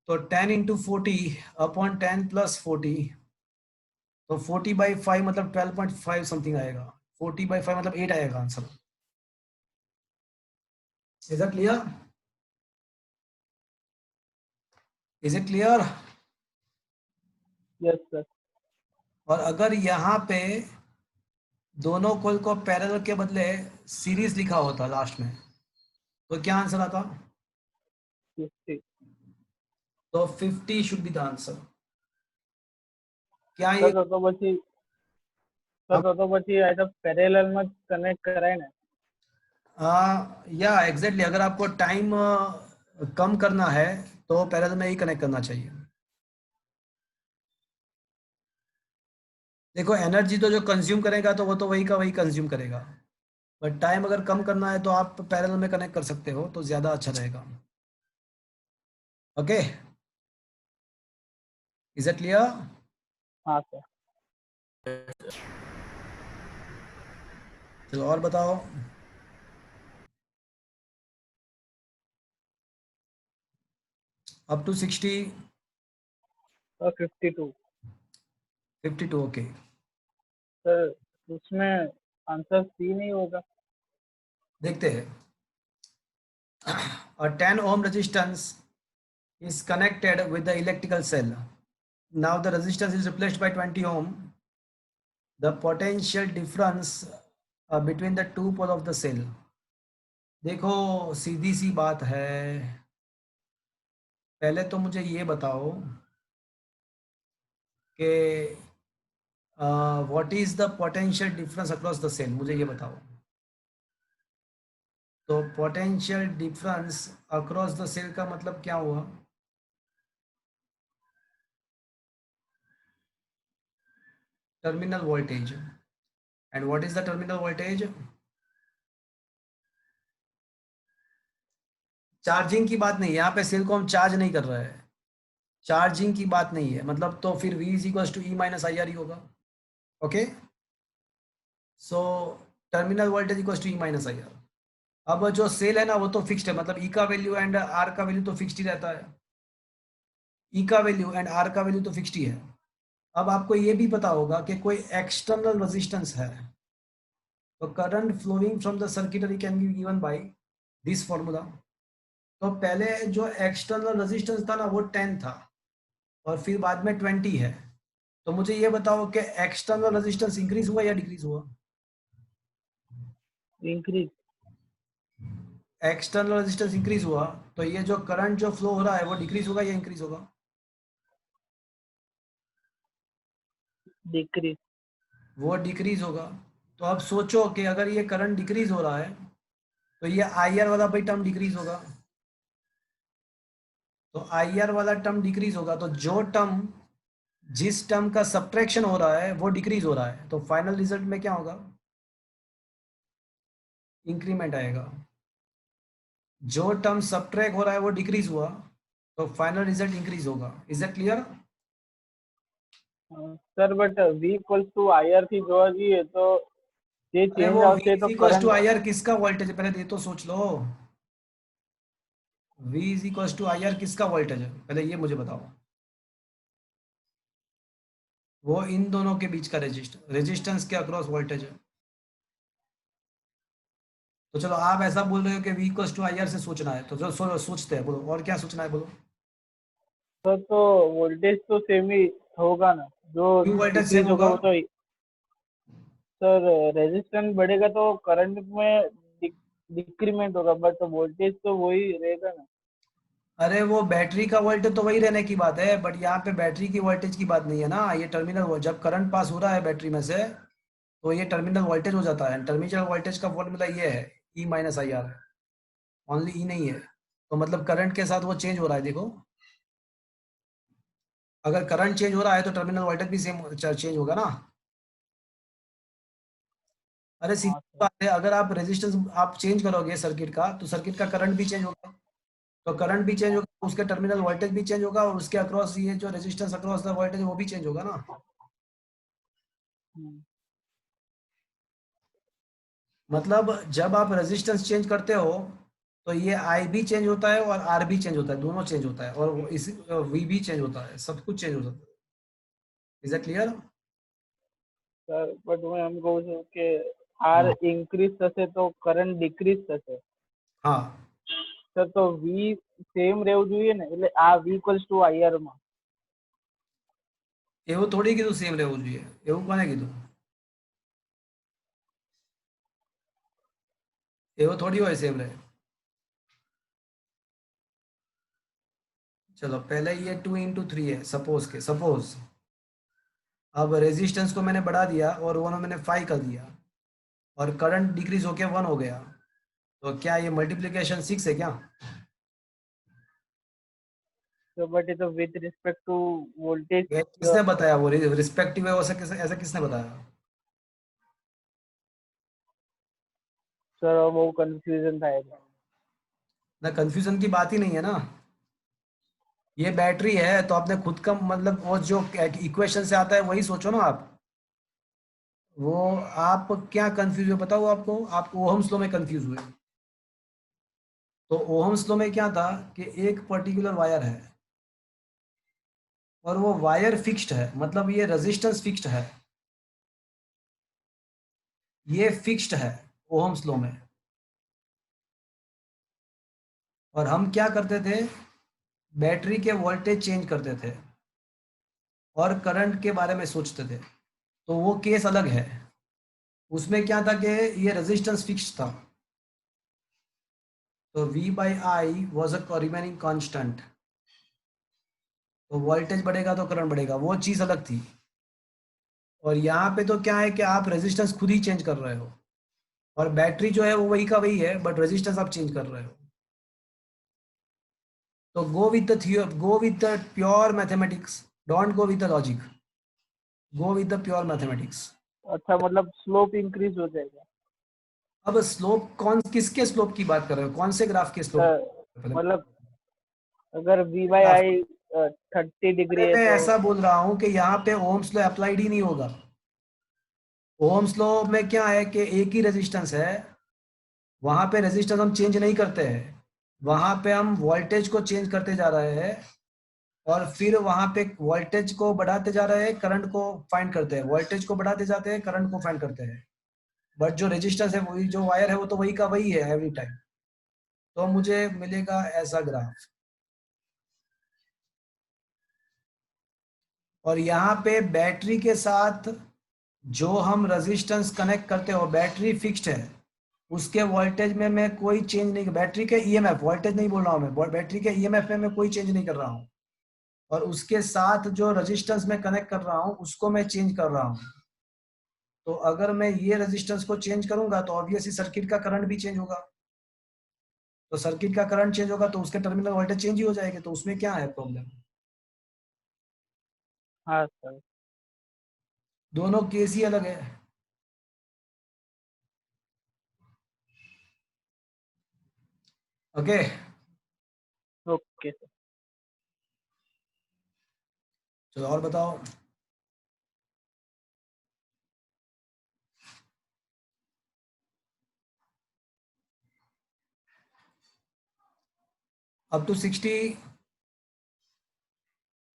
तो 10 इंटू 40 अपॉन 10 प्लस 40, तो 40/5 मतलब 12.5 समथिंग आएगा. 40/5 मतलब 8 आएगा answer. Is it clear? Is it clear? Yes sir. और अगर यहाँ पे दोनों कॉइल को पैरेलल के बदले सीरीज लिखा होता लास्ट में तो क्या आंसर आता? 50। तो 50 शुड बी द आंसर. क्या ये સર તો પછી આ તો પેરેલલ માં કનેક્ટ કરાય ને? या एग्जैक्टली अगर आपको टाइम कम करना है तो पैरेलल में ही कनेक्ट करना चाहिए. देखो एनर्जी तो जो कंज्यूम करेगा तो वो तो वही का वही कंज्यूम करेगा, बट टाइम अगर कम करना है तो आप पैरेलल में कनेक्ट कर सकते हो तो ज्यादा अच्छा रहेगा. Okay, is it clear? हाँ सर। चलो और बताओ. Up to 60. 52 52. ओके. सर, उसमें आंसर सी नहीं होगा? देखते हैं. A 10 ohm resistance is connected with the electrical cell. Now the resistance is replaced by 20 ohm. The potential difference between the two pole of the cell. देखो सीधी सी बात है, पहले तो मुझे ये बताओ कि what is the potential difference across the cell, मुझे ये बताओ। तो potential difference across the cell का मतलब क्या हुआ? Terminal voltage. And what is the terminal voltage? Charging की बात नहीं है यहाँ पे, सेल को हम चार्ज नहीं कर रहे हैं, चार्जिंग की बात नहीं है, मतलब तो फिर V is equal to E minus I R ही होगा। Okay, so terminal voltage equal to E minus I R. अब जो सेल है ना वो तो फिक्स्ड है, मतलब ई का वैल्यू एंड आर का वैल्यू तो फिक्स्ड ही रहता है, ई का वैल्यू एंड आर का वैल्यू तो फिक्स्ड ही है। अब आपको ये भी पता होगा कि कोई एक्सटर्नल रेजिस्टेंस है, तो current flowing from the circuitry can be given by this formula. तो पहले जो एक्सटर्नल रेजिस्टेंस था ना वो 10 था और फिर बाद में 20 है। तो मुझे ये बताओ कि एक्सटर्नल रेजिस्टेंस इंक्रीज हुआ या डिक्रीज हुआ? इंक्रीज। एक्सटर्नल रेजिस्टेंस इंक्रीज हुआ, तो ये जो करंट जो फ्लो हो रहा है वो डिक्रीज होगा या इंक्रीज होगा? डिक्रीज। वो डिक्रीज होगा। तो अब सोचो कि अगर ये करंट डिक्रीज हो रहा है तो ये आई आर वाला भाई टर्म डिक्रीज होगा। तो आई आर वाला टर्म डिक्रीज होगा, तो जो टर्म जिस टर्म का सब्ट्रैक्शन हो रहा है वो डिक्रीज हो रहा है, तो फाइनल रिजल्ट में क्या होगा? इंक्रीमेंट आएगा। जो टर्म सब्ट्रैक्ट हो रहा है वो डिक्रीज हुआ, तो फाइनल रिजल्ट इंक्रीज होगा। Is that clear? Sir but V equals to IR થી જોવા જઈએ તો જે अरे ચેન્જ वो V આવશે इज તો equal to current I R किसका वोल्टेज है, पहले ये तो सोच लो। V is equal to I R किसका वोल्टेज है, पहले ये मुझे बताओ। वो इन दोनों के बीच का रेजिस्टेंस के अक्रॉस वोल्टेज है। तो चलो आप ऐसा बोल रहे हो कि V equal to I R से सोचना है, तो चलो सोचते हैं, बोलो और क्या सोचना है, बोलो। सर तो वोल्टेज तो सेम ही होगा ना, जो क्यों वोल्टेज सेम डिक्रीज होगा होगा? वो तो सर रेजिस्टेंस बढ़ेगा तो करंट में डिक्रीमेंट होगा बट वोल्टेज तो वही रहेगा ना। अरे वो बैटरी का वोल्टेज तो वही रहने की बात है, बट यहाँ पे बैटरी की वोल्टेज की बात नहीं है ना, ये टर्मिनल जब करंट पास हो रहा है बैटरी में से तो ये टर्मिनल वोल्टेज हो जाता है। टर्मिनल वोल्टेज का फॉर्मूला ये है ई minus I are, only E नहीं है। तो मतलब करंट के साथ वो चेंज हो रहा है, देखो अगर करंट चेंज हो रहा है तो टर्मिनल वोल्टेज भी सेम चेंज होगा ना। अरे सीधी हाँ सर। बात है, अगर आप रेजिस्टेंस आप चेंज करोगे सर्किट का तो सर्किट का करंट भी चेंज होगा, तो करंट भी चेंज होगा, उसके टर्मिनल वोल्टेज भी चेंज होगा और उसके अक्रॉस ये जो रेजिस्टेंस अक्रॉस द वोल्टेज वो भी चेंज होगा ना। मतलब जब आप रेजिस्टेंस चेंज करते हो तो ये आई भी चेंज होता है और आर भी चेंज होता है, दोनों चेंज होता है, और इस वी भी चेंज होता है, सब कुछ चेंज हो जाता है। Is that clear? Sir but હું એમ કહું છું કે આર ઇન્ક્રીઝ થશે તો કરંટ ડિક્રીઝ થશે हाँ, સર તો V સેમ રહેવું જોઈએ ને, એટલે આ V ઇક્વલ્સ ટુ IR માં એવું થોડી કીધું સેમ રહેવું જોઈએ, એવું કોને કીધું? એવું થોડી હોય सेम रहे। चलो पहले ये 2 into 3 है, सपोज अब रेजिस्टेंस को मैंने बढ़ा दिया और वो मैंने 5 कर दिया और करंट डिक्रीज होके 1 हो गया, तो क्या ये मल्टीप्लीकेशन 6 है क्या? તો બટ એ તો વિથ રિસ્પેક્ટ ટુ વોલ્ટેજ ये किसने बताया वो रिस्पेक्टिव है, ऐसा किसने बताया? સર બહુ કન્ફ્યુઝન થાય છે। ना कंफ्यूजन की बात ही नहीं है ना, ये बैटरी है तो आपने खुद का मतलब वो जो इक्वेशन से आता है वही सोचो ना आप। वो आप क्या कंफ्यूज हुए बताओ, आपको ओहम्स लॉ में कंफ्यूज हुए। तो ओहम्स लॉ में क्या था कि एक पर्टिकुलर वायर है और वो वायर फिक्स्ड है, मतलब ये रेजिस्टेंस फिक्स्ड है, ये फिक्स्ड है ओहम्स लॉ में। और हम क्या करते थे, बैटरी के वोल्टेज चेंज करते थे और करंट के बारे में सोचते थे, तो वो केस अलग है। उसमें क्या था कि ये रेजिस्टेंस फिक्स्ड था, तो V by I was a remaining constant। तो वोल्टेज बढ़ेगा तो करंट बढ़ेगा, वो चीज अलग थी। और यहाँ पे तो क्या है कि आप रेजिस्टेंस खुद ही चेंज कर रहे हो, और बैटरी जो है वो वही का वही है, बट रेजिस्टेंस आप चेंज कर रहे हो। तो go with the pure mathematics, don't go with the logic, go with the pure mathematics. अच्छा, मतलब स्लोप इंक्रीज हो जाएगा। अब स्लोप किसके स्लोप की बात कर रहे हो, कौन से ग्राफ के स्लोप? मतलब अगर वी बाई आई 30 डिग्री है मैं तो। ऐसा बोल रहा हूँ कि यहाँ पे ओम्स लॉ अप्लाइड ही नहीं होगा। ओम्स लॉ में क्या है कि एक ही रेजिस्टेंस है, वहां पे रेजिस्टेंस हम चेंज नहीं करते हैं, वहां पे हम वोल्टेज को चेंज करते जा रहे हैं, और फिर वहां पे वोल्टेज को बढ़ाते जा रहे हैं, करंट को फाइंड करते हैं, वोल्टेज को बढ़ाते जाते हैं, करंट को फाइंड करते हैं। बट जो रेजिस्टेंस है, वही जो वायर है, वो तो वही का वही है एवरी टाइम। तो मुझे मिलेगा ऐसा ग्राफ। और यहाँ पे बैटरी के साथ जो हम रेजिस्टेंस कनेक्ट करते हो, बैटरी फिक्स्ड है, उसके वोल्टेज में मैं कोई चेंज नहीं, बैटरी के ईएमएफ, वोल्टेज नहीं बोल रहा हूँ मैं, बैटरी के ईएमएफ में मैं कोई चेंज नहीं कर रहा हूँ। और उसके साथ जो रेजिस्टेंस में कनेक्ट कर रहा हूँ उसको मैं चेंज कर रहा हूँ। तो अगर मैं ये रेजिस्टेंस को चेंज करूंगा तो ऑब्वियसली सर्किट का करंट भी चेंज होगा। तो सर्किट का करंट चेंज होगा तो उसके टर्मिनल वोल्टेज चेंज ही हो जाएंगे, तो उसमें क्या है प्रॉब्लम? हाँ सर। दोनों केस ही अलग है। Okay, okay sir. चलो और बताओ। Up to 60।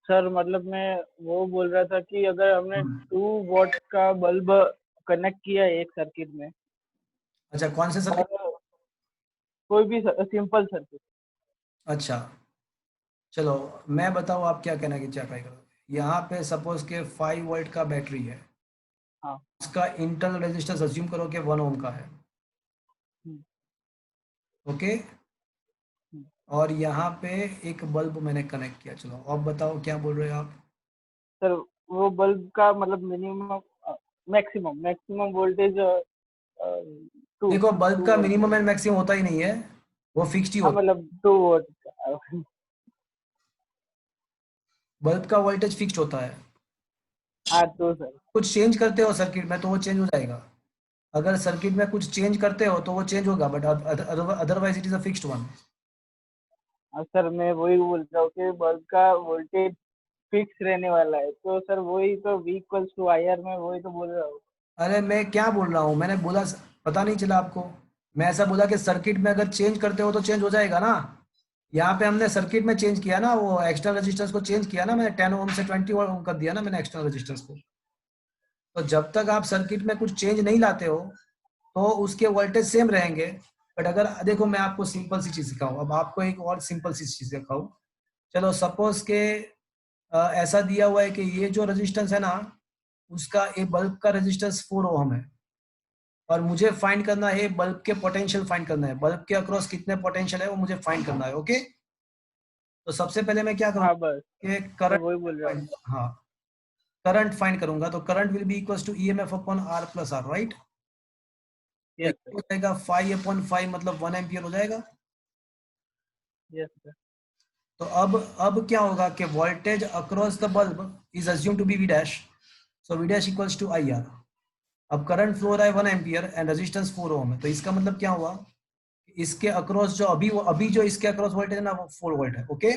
सर मतलब मैं वो बोल रहा था कि अगर हमने 2 वॉट का बल्ब कनेक्ट किया है एक सर्किट में, अच्छा, कौन से सर्किट? और कोई भी सिंपल सर्किट। अच्छा, चलो मैं बताऊँ आप क्या कहना की क्या ट्राई करोगे। यहाँ पे सपोज के 5 वोल्ट का बैटरी है, हाँ। उसका इंटरनल रेजिस्टेंस अज्यूम करो कि 1 ओम का है। हम्म, ओके, हम्म। और यहाँ पे एक बल्ब मैंने कनेक्ट किया। चलो अब बताओ क्या बोल रहे हो आप? सर वो बल्ब का मतलब मिनिमम मैक्सिमम मैक्सिमम वोल्टेज 2 देखो, बल्ब 2 का वोल्ट। मिनिमम एंड मैक्सिमम होता ही नहीं है, वो फिक्स्ड ही हाँ होता मतलब 2 वोल्ट। है। बल्ब का वोल्टेज फिक्स्ड होता है। हाँ तो सर। कुछ चेंज करते हो सर्किट में तो वो चेंज हो जाएगा। अगर सर्किट में कुछ चेंज करते हो तो वो चेंज होगा, but otherwise it is a fixed one. हाँ सर, मैं वही बोल रहा हूँ कि बल्ब का वोल्टेज फिक्स रहने वाला है, तो सर वही तो V equals to I R, मैं वही तो बोल रहा हूँ। अरे मैं क्या बोल रहा हूँ, मैंने बोला, पता नहीं चला आपको? मैं ऐसा बोला कि सर्किट में अगर चेंज करते हो तो चेंज हो जाएगा ना। यहाँ पे हमने सर्किट में चेंज किया ना, वो एक्सटर्नल रेजिस्टेंस को चेंज किया ना, मैंने 10 ओम से 20 ओम कर दिया ना मैंने एक्सटर्नल रेजिस्टेंस को। तो जब तक आप सर्किट में कुछ चेंज नहीं लाते हो तो उसके वोल्टेज सेम रहेंगे। बट अगर देखो, मैं आपको सिंपल सी चीज सिखाऊं, अब आपको एक और सिंपल सी चीज सिखाऊं। चलो सपोज के ऐसा दिया हुआ है कि ये जो रेजिस्टेंस है ना, उसका ये बल्ब का रेजिस्टेंस 4 ओम है, और मुझे फाइंड करना है बल्ब के पोटेंशियल, फाइंड करना है बल्ब के अक्रॉस कितने पोटेंशियल है वो मुझे फाइंड करना है। ओके, तो सबसे पहले मैं क्या हाँ बस, करूँगा कि मैं करंट वही बोल रहा हूँ। फाइंड, हाँ, करंट फाइंड करूंगा। तो current will be equals to EMF upon R plus R, right? तो ये यस सर। हो जाएगा 5/5, मतलब 1 एम्पियर हो जाएगा। Yes sir. तो अब क्या होगा कि voltage across the bulb is assume to be V dash, so V dash equals to I R. अब करंट फ्लो रहा है 1 एम्पियर एंड रेजिस्टेंस 4 ओम है, तो इसका मतलब क्या हुआ, इसके अक्रॉस जो अभी जो इसके अक्रॉस वोल्टेज है ना, वो 4 वोल्ट है। ओके,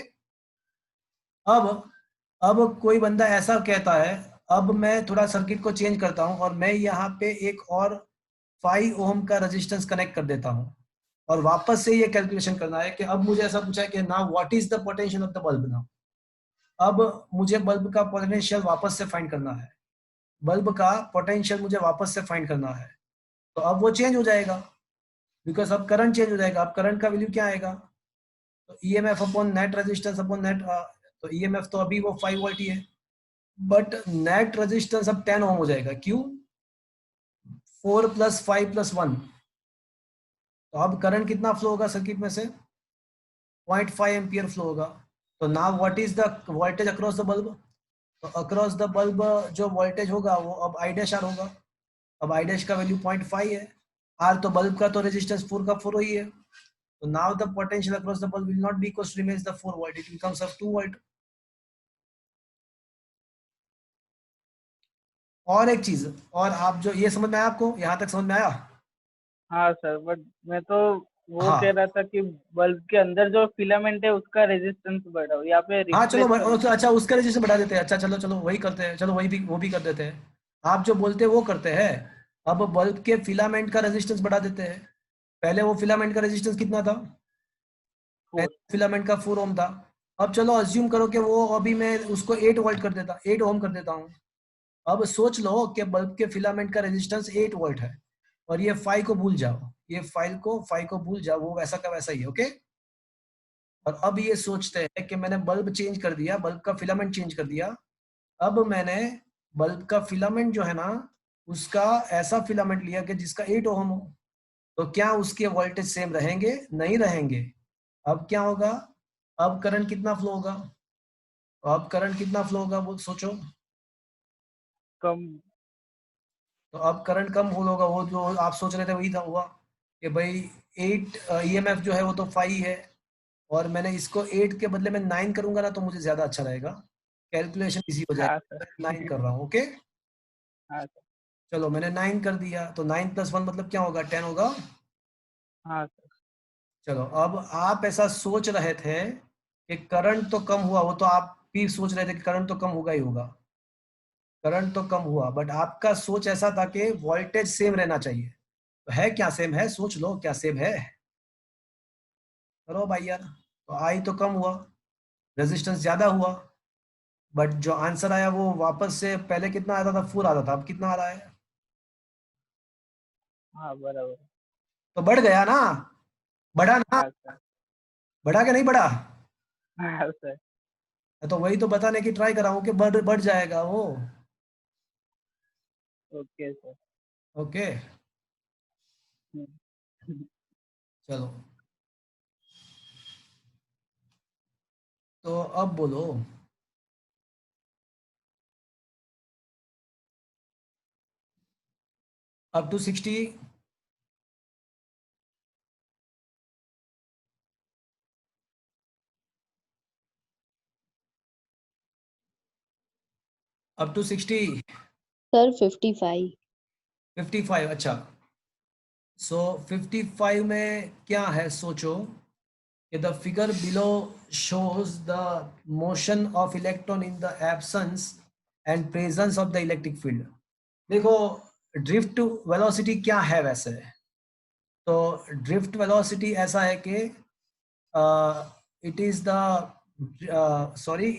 अब अब कोई बंदा ऐसा कहता है, अब मैं थोड़ा सर्किट को चेंज करता हूं और मैं यहाँ पे एक और 5 ओम का रेजिस्टेंस कनेक्ट कर देता हूं, और वापस से ये कैलकुलेशन करना है कि अब मुझे ऐसा पूछा है कि now what is the potential of the bulb now. अब मुझे बल्ब का पोटेंशियल वापस से फाइंड करना है, बल्ब का पोटेंशियल मुझे वापस से फाइंड करना है। तो अब वो चेंज हो जाएगा, बिकॉज अब करंट चेंज हो जाएगा। अब करंट का वैल्यू क्या आएगा, तो EMF upon net resistance upon net, तो ईएमएफ तो अभी वो 5 वोल्ट ही है, बट नेट रेजिस्टेंस अब 10 ओम हो जाएगा। क्यों? 4 + 5 + 1। तो अब करंट कितना फ्लो होगा सर्किट में से? 0.5 एम्पियर फ्लो होगा। तो now what is the voltage across the bulb? तो अक्रॉस द बल्ब जो वोल्टेज होगा वो अब I डैश आर होगा। अब I डैश का वैल्यू 0.5 है, आर तो बल्ब का तो रेजिस्टेंस 4 का 4 ही है। तो now the potential across the bulb will not be equal to remains the 4 volt, it becomes of 2 volt. और एक चीज, और आप जो ये समझ में आया आपको, यहाँ तक समझ में आया? हाँ सर, बट मैं तो वो हाँ कह रहा था कि बल्ब के अंदर जो फिलामेंट है उसका रेजिस्टेंस बढ़ाओ, यहाँ पे हाँ चलो रिप्लेस करो। अच्छा उसका रजिस्टर बढ़ा देते हैं। अच्छा चलो चलो वही करते हैं, चलो वही भी वो भी कर देते हैं। आप जो बोलते हैं वो करते हैं। अब बल्ब के फिलामेंट का रेजिस्टेंस बढ़ा देते हैं। पहले वो फिलामेंट का रेजिस्टेंस कितना था? पहले 4। फिलामेंट का 4 ओम था। अब चलो अज्यूम करो कि वो अभी मैं उसको 8 वोल्ट कर देता, 8 ओम कर देता हूँ। अब सोच लो कि बल्ब के फिलामेंट का रेजिस्टेंस 8 वोल्ट है, और ये 5 को भूल जाओ, ये 5 को भूल जाओ, वो वैसा का वैसा ही है। ओके, और अब ये सोचते हैं कि मैंने बल्ब चेंज कर दिया, बल्ब का फिलामेंट चेंज कर दिया। अब मैंने बल्ब का फिलामेंट जो है ना, उसका ऐसा फिलामेंट लिया कि जिसका 8 ओम हो। तो क्या उसके वोल्टेज सेम रहेंगे? नहीं रहेंगे। अब क्या होगा? अब करंट कितना फ्लो होगा? अब करंट कितना फ्लो होगा वो सोचो। कम। तो अब करंट कम फ्लो होगा, वो जो आप सोच रहे थे वही था हुआ कि भाई 8 ईएमएफ जो है वो तो 5 है, और मैंने इसको 8 के बदले में 9 करूंगा ना तो मुझे ज्यादा अच्छा रहेगा, कैलकुलेशन इजी हो हाँ जाएगा। सर। 9 कर रहा हूँ। ओके, हाँ सर। चलो मैंने 9 कर दिया, तो 9 + 1 मतलब क्या होगा? 10 होगा। हाँ सर। चलो अब आप ऐसा सोच रहे थे कि करंट तो कम हुआ, वो तो आप भी सोच रहे थे कि करंट तो कम होगा ही होगा, करंट तो कम हुआ, बट आपका सोच ऐसा था कि वोल्टेज सेम रहना चाहिए। तो है क्या सेम है? सोच लो क्या सेम है, करो भाई यार। तो आई तो कम हुआ, रेजिस्टेंस ज्यादा हुआ, बट जो आंसर आया वो वापस से पहले कितना आता था? 4 आता था, अब कितना आ रहा है? हाँ बराबर। तो बढ़ गया ना, बढ़ा ना, हाँ सर। बढ़ा के नहीं बढ़ा? हाँ सर। तो वही तो बताने की ट्राई कर रहा हूँ कि बढ़ बढ़ जाएगा वो। Okay sir. Okay hmm. चलो, तो अब बोलो। Up to 60, up to 60, sir 55। 55। अच्छा, सो 55 में क्या है सोचो कि the figure below shows the motion of electron in the absence and presence of the electric field. देखो ड्रिफ्ट वेलोसिटी क्या है वैसे? तो ड्रिफ्ट वेलोसिटी ऐसा है कि it is the sorry,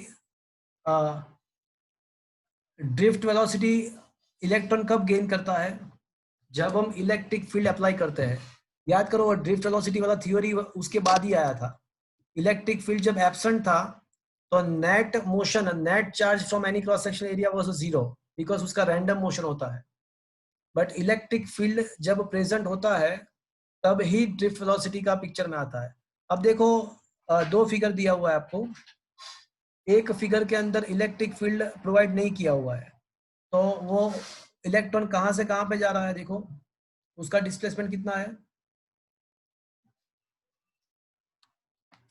drift velocity electron कब गेन करता है? जब हम इलेक्ट्रिक फील्ड अप्लाई करते हैं। याद करो वो ड्रिफ्ट वेलोसिटी वाला थ्योरी उसके बाद ही आया था। इलेक्ट्रिक फील्ड जब एब्सेंट था तो net motion, net charge from any cross section area was 0, because उसका रैंडम मोशन होता है। बट इलेक्ट्रिक फील्ड जब प्रेजेंट होता है तब ही ड्रिफ्ट वेलोसिटी का पिक्चर में आता है। अब देखो दो फिगर दिया हुआ है आपको, एक फिगर के अंदर इलेक्ट्रिक फील्ड प्रोवाइड नहीं किया हुआ है, तो वो इलेक्ट्रॉन कहां से कहां पे जा रहा है? देखो उसका डिस्प्लेसमेंट कितना है?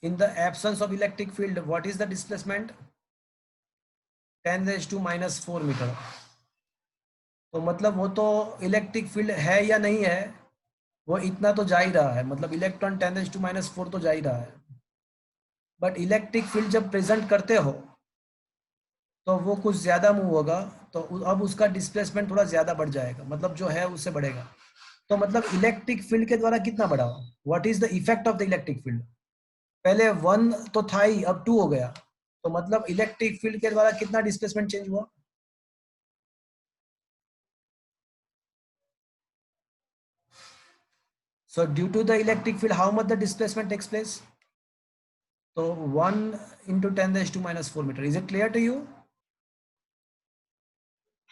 In the absence of electric field what is the displacement? 10⁻⁻⁴ metre. तो मतलब वो तो इलेक्ट्रिक फील्ड है या नहीं है, वो इतना तो जा ही रहा है, मतलब इलेक्ट्रॉन 10⁻⁴ तो जा ही रहा है। बट इलेक्ट्रिक फील्ड जब प्रेजेंट करते हो तो वो कुछ ज्यादा मूव होगा, तो अब उसका डिस्प्लेसमेंट थोड़ा ज्यादा बढ़ जाएगा, मतलब जो है उससे बढ़ेगा। तो मतलब इलेक्ट्रिक फील्ड के द्वारा कितना बढ़ा? What is the effect of the electric field? पहले 1 तो था ही, अब 2 हो गया, तो मतलब इलेक्ट्रिक फील्ड के द्वारा कितना डिस्प्लेसमेंट चेंज हुआ? So due to the electric field, how much the displacement takes place? So 1 into 10⁻⁴ meter. Is it clear to you?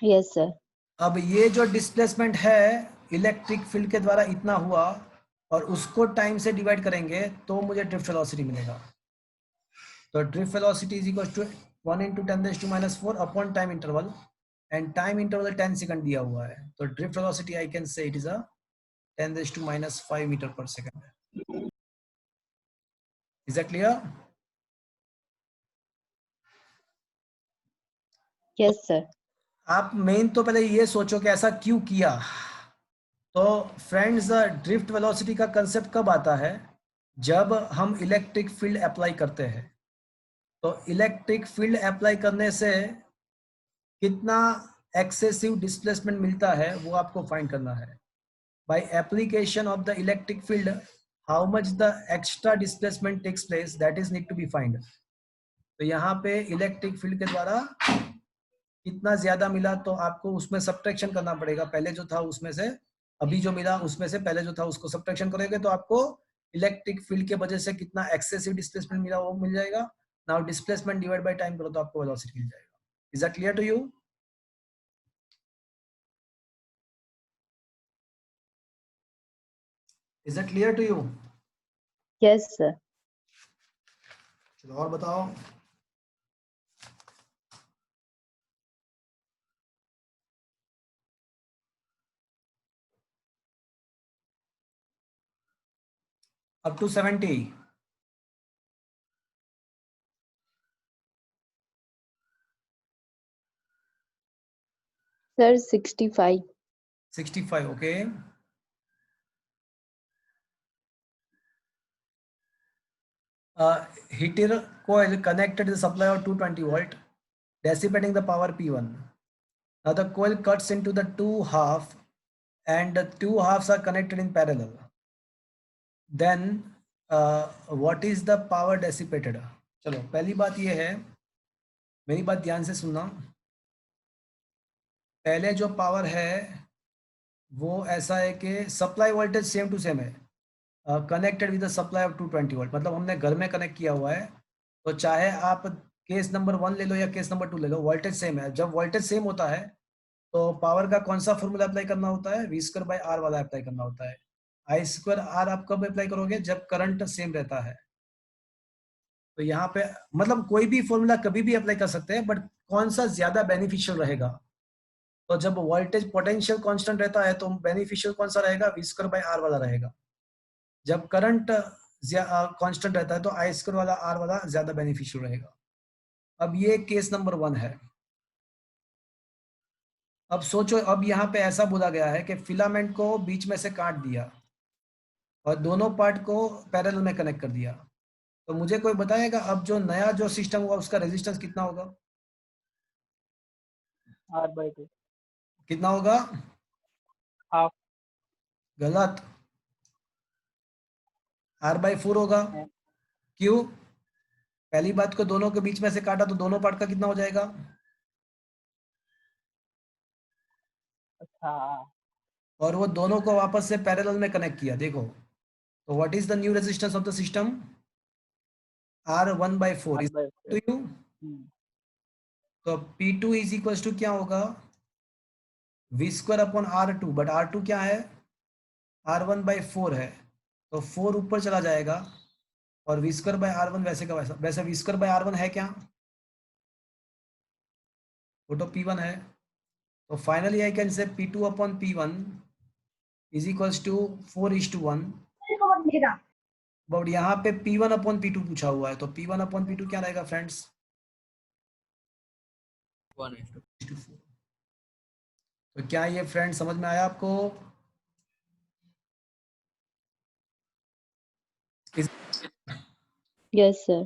Yes sir. अब ये जो डिस्प्लेसमेंट है इलेक्ट्रिक फील्ड के द्वारा इतना हुआ, और उसको टाइम से डिवाइड करेंगे तो मुझे ड्रिफ्ट वेलोसिटी मिलेगा। तो drift velocity is equal to 1 × 10⁻⁴ upon time interval, and time interval 10 second दिया हुआ है, तो drift velocity I can say it is a 10⁻⁵ metre per second. Is that clear? Yes sir. आप मेन तो पहले ये सोचो कि ऐसा क्यों किया। तो फ्रेंड्स, ड्रिफ्ट वेलोसिटी का कंसेप्ट कब आता है? जब हम इलेक्ट्रिक फील्ड अप्लाई करते हैं। तो इलेक्ट्रिक फील्ड अप्लाई करने से कितना एक्सेसिव डिस्प्लेसमेंट मिलता है वो आपको फाइंड करना है। By application of the electric field, how much the extra displacement takes place, that is need to be find. तो यहाँ पे इलेक्ट्रिक फील्ड के द्वारा कितना ज्यादा मिला तो आपको उसमें सब्ट्रैक्शन करना पड़ेगा। पहले जो था उसमें से अभी जो मिला उसमें से पहले जो था उसको सब्ट्रैक्शन करोगे तो आपको इलेक्ट्रिक फील्ड के वजह से कितना एक्सेसिव डिस्प्लेसमेंट मिला वो मिल जाएगा। Now displacement divide by time करो तो आपको वेलोसिटी मिल जाएगा। Is that clear to you? Is that clear to you? Yes sir. चलो और बताओ। up to 70। Sir 65। 65, okay। Heater coil connected to the supply of 220 volt, dissipating the power P1. Now the coil cuts into the two half, and the two halves are connected in parallel. Then what is the power dissipated? चलो पहली बात ये है, मेरी बात ध्यान से सुनना। पहले जो पावर है वो ऐसा है कि supply voltage same to same है, connected with the supply of 220 volt, मतलब हमने घर में कनेक्ट किया हुआ है। तो चाहे आप केस नंबर 1 ले लो या केस नंबर 2 ले लो, वोल्टेज सेम है। जब वोल्टेज सेम होता है तो पावर का कौन सा फॉर्मूला अप्लाई करना होता है? V²/R वाला अप्लाई करना होता है। I²R आप कब अप्लाई करोगे? जब करंट सेम रहता है। तो यहाँ पे मतलब कोई भी फॉर्मूला कभी भी अप्लाई कर सकते हैं, बट कौन सा ज्यादा बेनिफिशियल रहेगा? तो जब वोल्टेज पोटेंशियल कांस्टेंट रहता है तो बेनिफिशियल कौन सा रहेगा? V²/R वाला रहेगा। जब करंट कांस्टेंट रहता है तो I² वाला R वाला ज्यादा बेनिफिशियल रहेगा। अब ये केस नंबर 1 है। अब सोचो, अब यहाँ पे ऐसा बोला गया है कि फिलामेंट को बीच में से काट दिया और दोनों पार्ट को पैरेलल में कनेक्ट कर दिया। तो मुझे कोई बताएगा अब जो नया जो सिस्टम हुआ उसका रेजिस्टेंस कितना होगा? R/2 कितना होगा? हाफ। गलत, R/4 होगा। क्यों? पहली बात को दोनों के बीच में से काटा तो दोनों पार्ट का कितना हो जाएगा? अच्छा। और वो दोनों को वापस से पैरेलल में कनेक्ट किया। देखो तो what is the new resistance of the system? R1/4 to you. तो P2 इज इक्वल टू क्या होगा? V²/R2, बट R2 क्या है? R1/4 है, तो 4 ऊपर चला जाएगा और V²/R1 वैसे का वैसा। वैसे V²/R1 है क्या? वो तो P1 है। तो फाइनली आई कैन से P2/P1 is equals to 4:1। But यहाँ पे P1/P2 पूछा हुआ है, तो P1/P2 क्या रहेगा फ्रेंड्स? 1:4। तो क्या ये फ्रेंड समझ में आया आपको? Yes sir.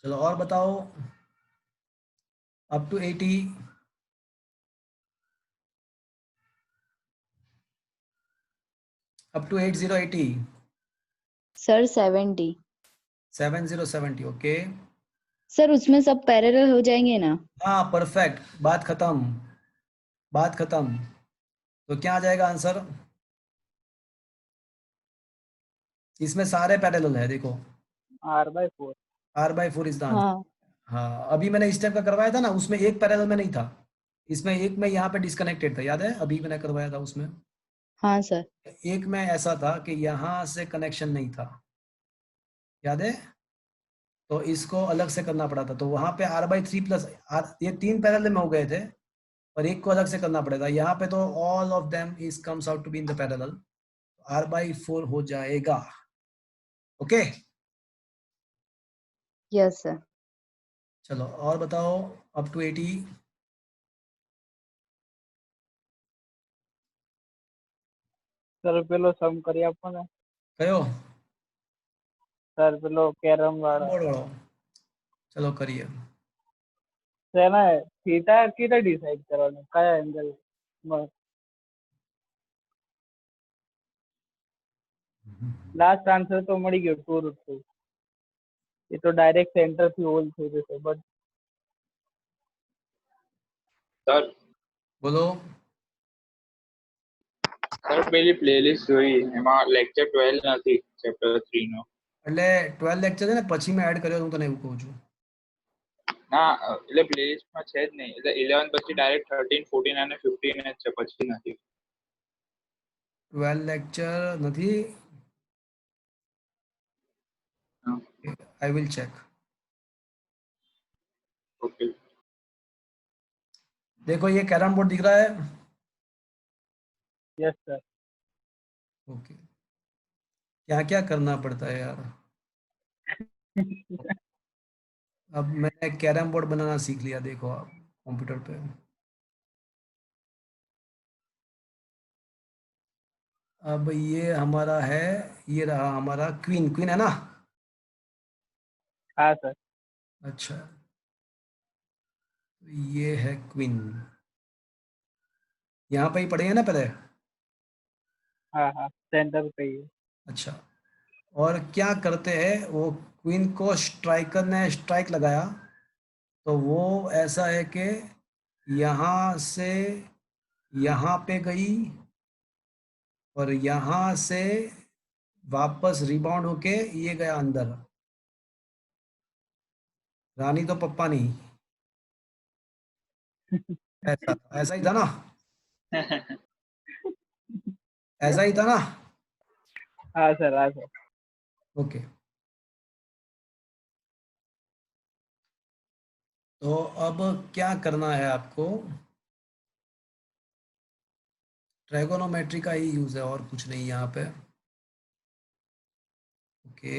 चलो और बताओ। Up to 80। Up to 8080। Sir 70। 7070, okay. Sir उसमें सब पैरेलल हो जाएंगे ना? हाँ परफेक्ट, बात खत्म, बात खत्म। तो क्या आ जाएगा आंसर? इसमें सारे पैरेलल है, देखो R/4। R/4 is the answer. हाँ हाँ अभी मैंने इस टाइप का करवाया था ना, उसमें एक पैरेलल में नहीं था, इसमें एक में यहाँ पे डिस्कनेक्टेड था, याद है? अभी मैंने करवाया था उसमें हाँ सर। एक में ऐसा था कि यहाँ से कनेक्शन नहीं था, याद है? तो इसको अलग से करना पड़ा था, तो वहां पे r/3 प्लस r, ये 3 पैरेलल में हो गए थे और एक को अलग से करना पड़ेगा। यहाँ पे तो all of them is comes out to be in the parallel, r/4 हो जाएगा। Okay yes sir. चलो और बताओ अप टू 80। સર પેલો સમ કરી આપો ને कयो સર પેલો કેરમ વાળો बोर्ड वालों, चलो करिए। શેના થીટા કીધા ડિસાઈડ કરવાનું કયા એંગલ લાસ્ટ આન્સર તો મળી ગયો 2√2 એ તો ડાયરેક્ટ સેન્ટર થી હોલ થઈ જશે બટ સર बोलो સર પેલી પ્લેલિસ્ટ જોઈ એમાં લેક્ચર 12 નથી ચેપ્ટર 3 નો. એટલે 12 લેક્ચર છે ને પછી મેં એડ કર્યો, હું તને એવું કહું છું। ના એટલે પ્લેલિસ્ટમાં છે જ નહીં, એટલે 11 પછી ડાયરેક્ટ 13 14 અને 15 જ છે, પછી નથી. 12 લેક્ચર નથી, હા. I will check. ઓકે देखो ये कैरम बोर्ड दिख रहा है। યસ સર ओके क्या क्या करना पड़ता है यार। अब मैंने कैरम बोर्ड बनाना सीख लिया, देखो आप कंप्यूटर पे। अब ये हमारा है, ये रहा हमारा क्वीन, क्वीन है ना। હા સર अच्छा तो ये है क्वीन, यहाँ पे ही पढ़े हैं ना पहले। હા હા સેન્ટર पे ही है। अच्छा और क्या करते हैं, वो क्वीन को स्ट्राइकर ने स्ट्राइक लगाया तो वो ऐसा है कि यहाँ से यहाँ पे गई और यहाँ से वापस रिबाउंड होके ये गया अंदर। रानी तो पप्पा नहीं, ऐसा ऐसा ही था ना, ऐसा ही था ना। હા સર હા સર ओके तो अब क्या करना है आपको, ट्राइगोनोमेट्री का ही यूज है और कुछ नहीं यहाँ पे। ओके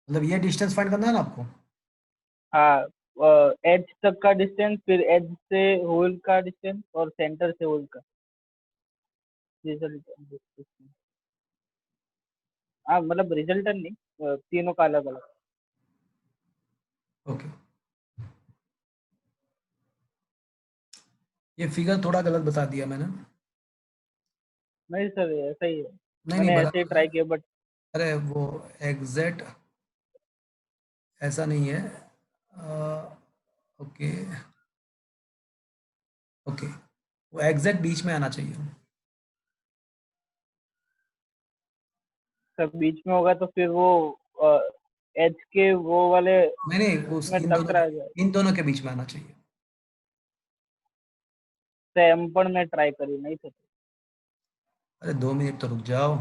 मतलब ये डिस्टेंस फाइंड करना है ना आपको। हाँ एज तक का डिस्टेंस फिर एज से होल का डिस्टेंस और सेंटर से होल का रिजल्ट हाँ मतलब रिजल्टन नहीं तीनों का अलग अलग। ओके ये फिगर थोड़ा गलत बता दिया मैंने। नहीं सर ऐसा ही है नहीं मैंने नहीं ऐसे ही बराबर ट्राई है। किया बट अरे वो एग्जैक्ट ऐसा नहीं है। ओके ओके वो एग्जैक्ट बीच में आना चाहिए। सब बीच में होगा तो फिर वो एज के वो वाले नहीं नहीं उस में टकरा जाए। इन दोनों के बीच में आना चाहिए। तो एम पण मैं ट्राई करी नहीं थी। अरे 2 मिनट तो रुक जाओ।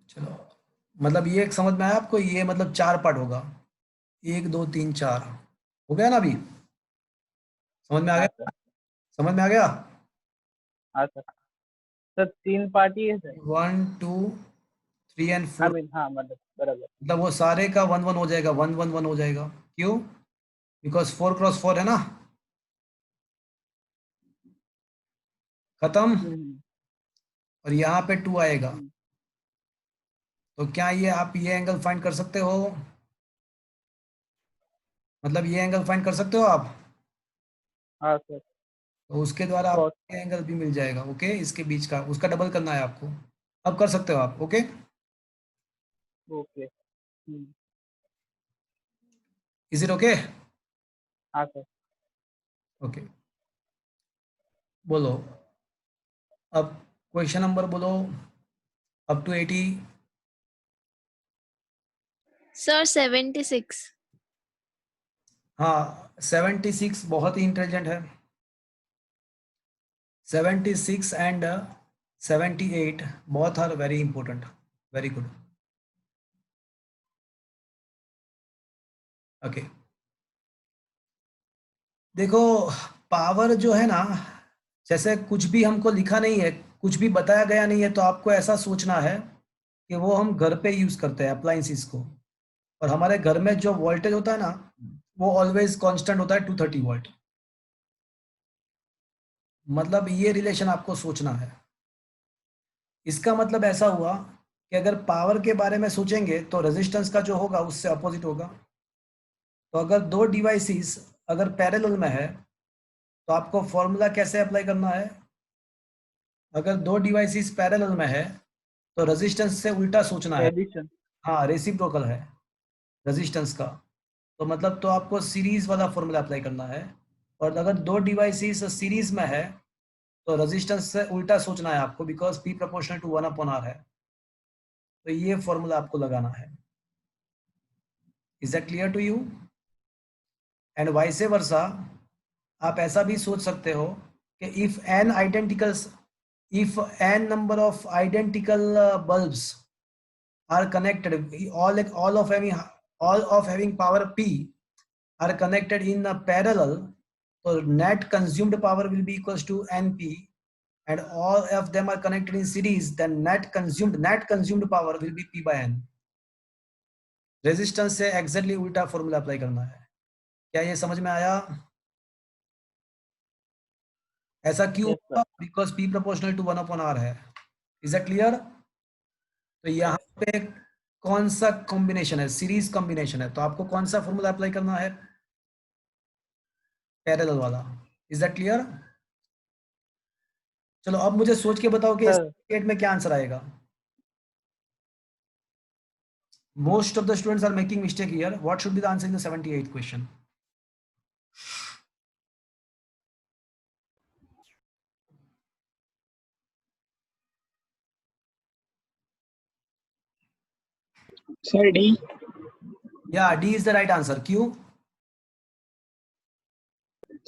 चलो मतलब ये एक समझ में आया आपको, ये मतलब 4 पार्ट होगा, 1 2 3 4 हो गया ना अभी, समझ में आ हाँ गया, सर समझ में आ गया। हाँ सर सर 3 पार्टी है सर 1 2 3 एंड आई 4, मीन हाँ मतलब बराबर। मतलब वो सारे का 1 1 हो जाएगा, 1 1 1 हो जाएगा। क्यों, बिकॉज 4 क्रॉस 4 है ना। खत्म। हम्म, और यहाँ पे 2 आएगा, हम्म, तो क्या ये आप ये एंगल फाइंड कर सकते हो, मतलब ये एंगल फाइंड कर सकते हो आप, हाँ सर तो उसके द्वारा कॉस आपको ये एंगल भी मिल जाएगा। ओके इसके बीच का उसका डबल करना है आपको, अब कर सकते हो आप। Okay okay is it okay. हाँ सर ओके बोलो अब क्वेश्चन नंबर बोलो अप टू 80। Sir, 76. हाँ 76 बहुत ही इंटेलिजेंट है. 76 and 78 both are very important. Very good. Okay. देखो पावर जो है ना, जैसे कुछ भी हमको लिखा नहीं है, कुछ भी बताया गया नहीं है, तो आपको ऐसा सोचना है कि वो हम घर पे यूज करते हैं अप्लायंसेस को, और हमारे घर में जो वोल्टेज होता है ना वो ऑलवेज कांस्टेंट होता है 230 वोल्ट. मतलब ये रिलेशन आपको सोचना है. इसका मतलब ऐसा हुआ कि अगर पावर के बारे में सोचेंगे तो रेजिस्टेंस का जो होगा उससे अपोजिट होगा. तो अगर दो डिवाइसेस अगर पैरेलल में है तो आपको फॉर्मूला कैसे अप्लाई करना है? अगर दो डिवाइसेस पैरेलल में है तो रेजिस्टेंस से उल्टा सोचना है. एडिशन. हाँ रेसिप्रोकल है रेजिस्टेंस का, तो मतलब तो आपको सीरीज वाला फॉर्मूला अप्लाई करना है. और अगर दो डिवाइसेस सीरीज में है तो रेजिस्टेंस से उल्टा सोचना है आपको, because P proportional to 1/r है. तो ये फॉर्मूला आपको लगाना है. Is that clear to you? And vice versa आप ऐसा भी सोच सकते हो कि if n number of identical bulbs are connected, all of having power p are connected in a parallel, so net consumed power will be equals to np, and all of them are connected in series, then net consumed power will be p by n. Resistance से exactly उल्टा formula apply करना है. क्या ये समझ में आया? ऐसा क्यों? Yes, sir. Because p proportional to 1/r है. Is that clear? तो यहाँ पे कौन सा कॉम्बिनेशन है? सीरीज कॉम्बिनेशन है, तो आपको कौन सा फॉर्मूला अप्लाई करना है? पैरेलल वाला. Is that clear? चलो अब मुझे सोच के बताओ कि इस Sir. स्टेट में क्या आंसर आएगा. Most of the students are making mistake here. What should be the answer in the 78th question? Sir, D. Yeah, D is the right answer. क्यों?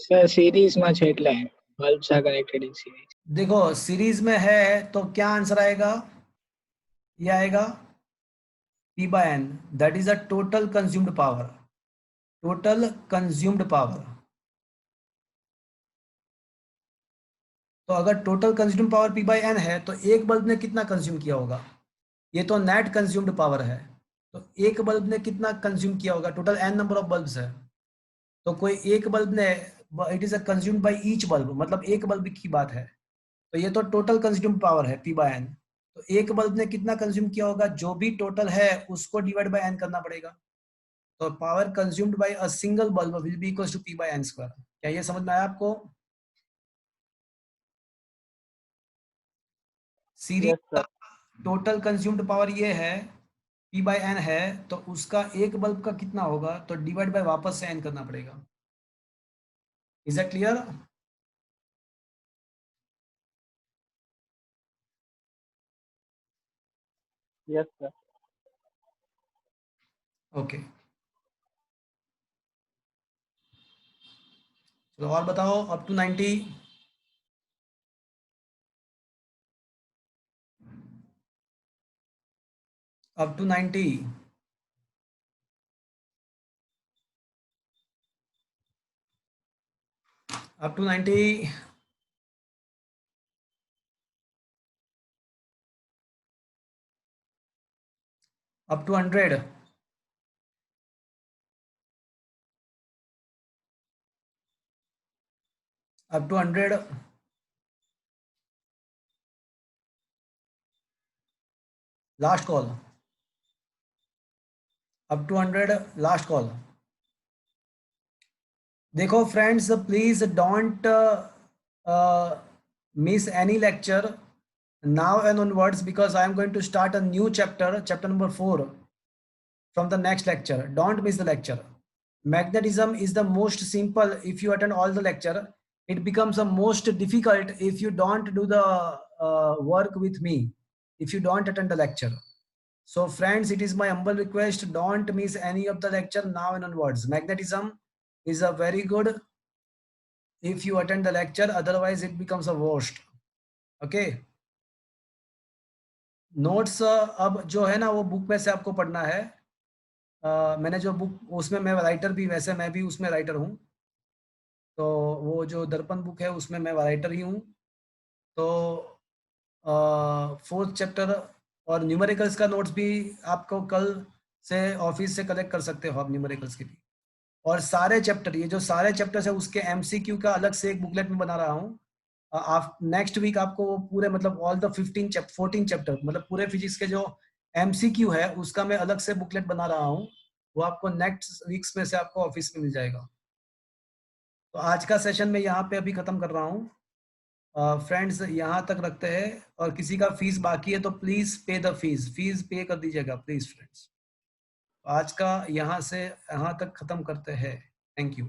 Sir, series માં છે એટલે bulbs are connected in series. देखो series में है तो क्या answer आएगा? ये आएगा P by N. That is a total consumed power. Total consumed power. तो अगर total consumed power P by N है तो एक बल्ब ने कितना कंज्यूम किया होगा? ये तो नेट कंज्यूम्ड पावर है, तो एक बल्ब ने कितना कंज्यूम किया होगा? Total n number of bulbs है, तो कोई एक बल्ब ने, it is consumed by each bulb, मतलब एक बल्ब की बात है, तो ये तो टोटल कंज्यूम्ड पावर है P by N. तो एक बल्ब ने कितना कंज्यूम किया होगा? जो भी टोटल है उसको डिवाइड बाय n करना पड़ेगा. तो power consumed by a single bulb will be equals to P by N square. क्या ये समझ में आया आपको? Series Yes, sir. Total consumed power ये है P by N है, तो उसका एक बल्ब का कितना होगा? तो डिवाइड बाय वापस से n करना पड़ेगा. Is that clear? Yes, sir. Okay. चलो और बताओ up to 90. up to 90. Up to 90. Up to 100. Up to 100. Last call. Up to 100. Last call. देखो friends, please don't miss any lecture now and onwards, because I am going to start a new chapter number 4 from the next lecture. Don't miss the lecture. Magnetism is the most simple if you attend all the lecture. It becomes the most difficult if you don't do the work with me, if you don't attend the lecture. So friends, it is my humble request, don't miss any of the lecture now and onwards. Magnetism is a very good if you attend the lecture, otherwise it becomes a worst. Okay. Notes अब जो है ना वो book में से आपको पढ़ना है. मैंने जो बुक उसमें मैं राइटर भी, वैसे मैं भी उसमें राइटर हूँ, तो वो जो दर्पण बुक है उसमें मैं राइटर ही हूँ. तो 4th चैप्टर और न्यूमेरिकल्स का नोट्स भी आपको कल से ऑफिस से कलेक्ट कर सकते हो आप, न्यूमेरिकल्स की भी. और सारे चैप्टर, ये जो सारे चैप्टर्स है उसके एमसीक्यू का अलग से एक बुकलेट में बना रहा हूँ. आप नेक्स्ट वीक आपको वो पूरे मतलब ऑल द 14 चैप्टर मतलब पूरे फिजिक्स के जो एमसीक्यू है उसका मैं अलग से बुकलेट बना रहा हूँ. वो आपको नेक्स्ट वीक्स में से आपको ऑफिस में मिल जाएगा. तो आज का सेशन मैं यहाँ पे अभी खत्म कर रहा हूँ. फ्रेंड्स यहाँ तक रखते हैं, और किसी का फीस बाकी है तो प्लीज पे द फीस पे कर दीजिएगा प्लीज फ्रेंड्स. आज का यहाँ से यहाँ तक खत्म करते हैं. Thank you.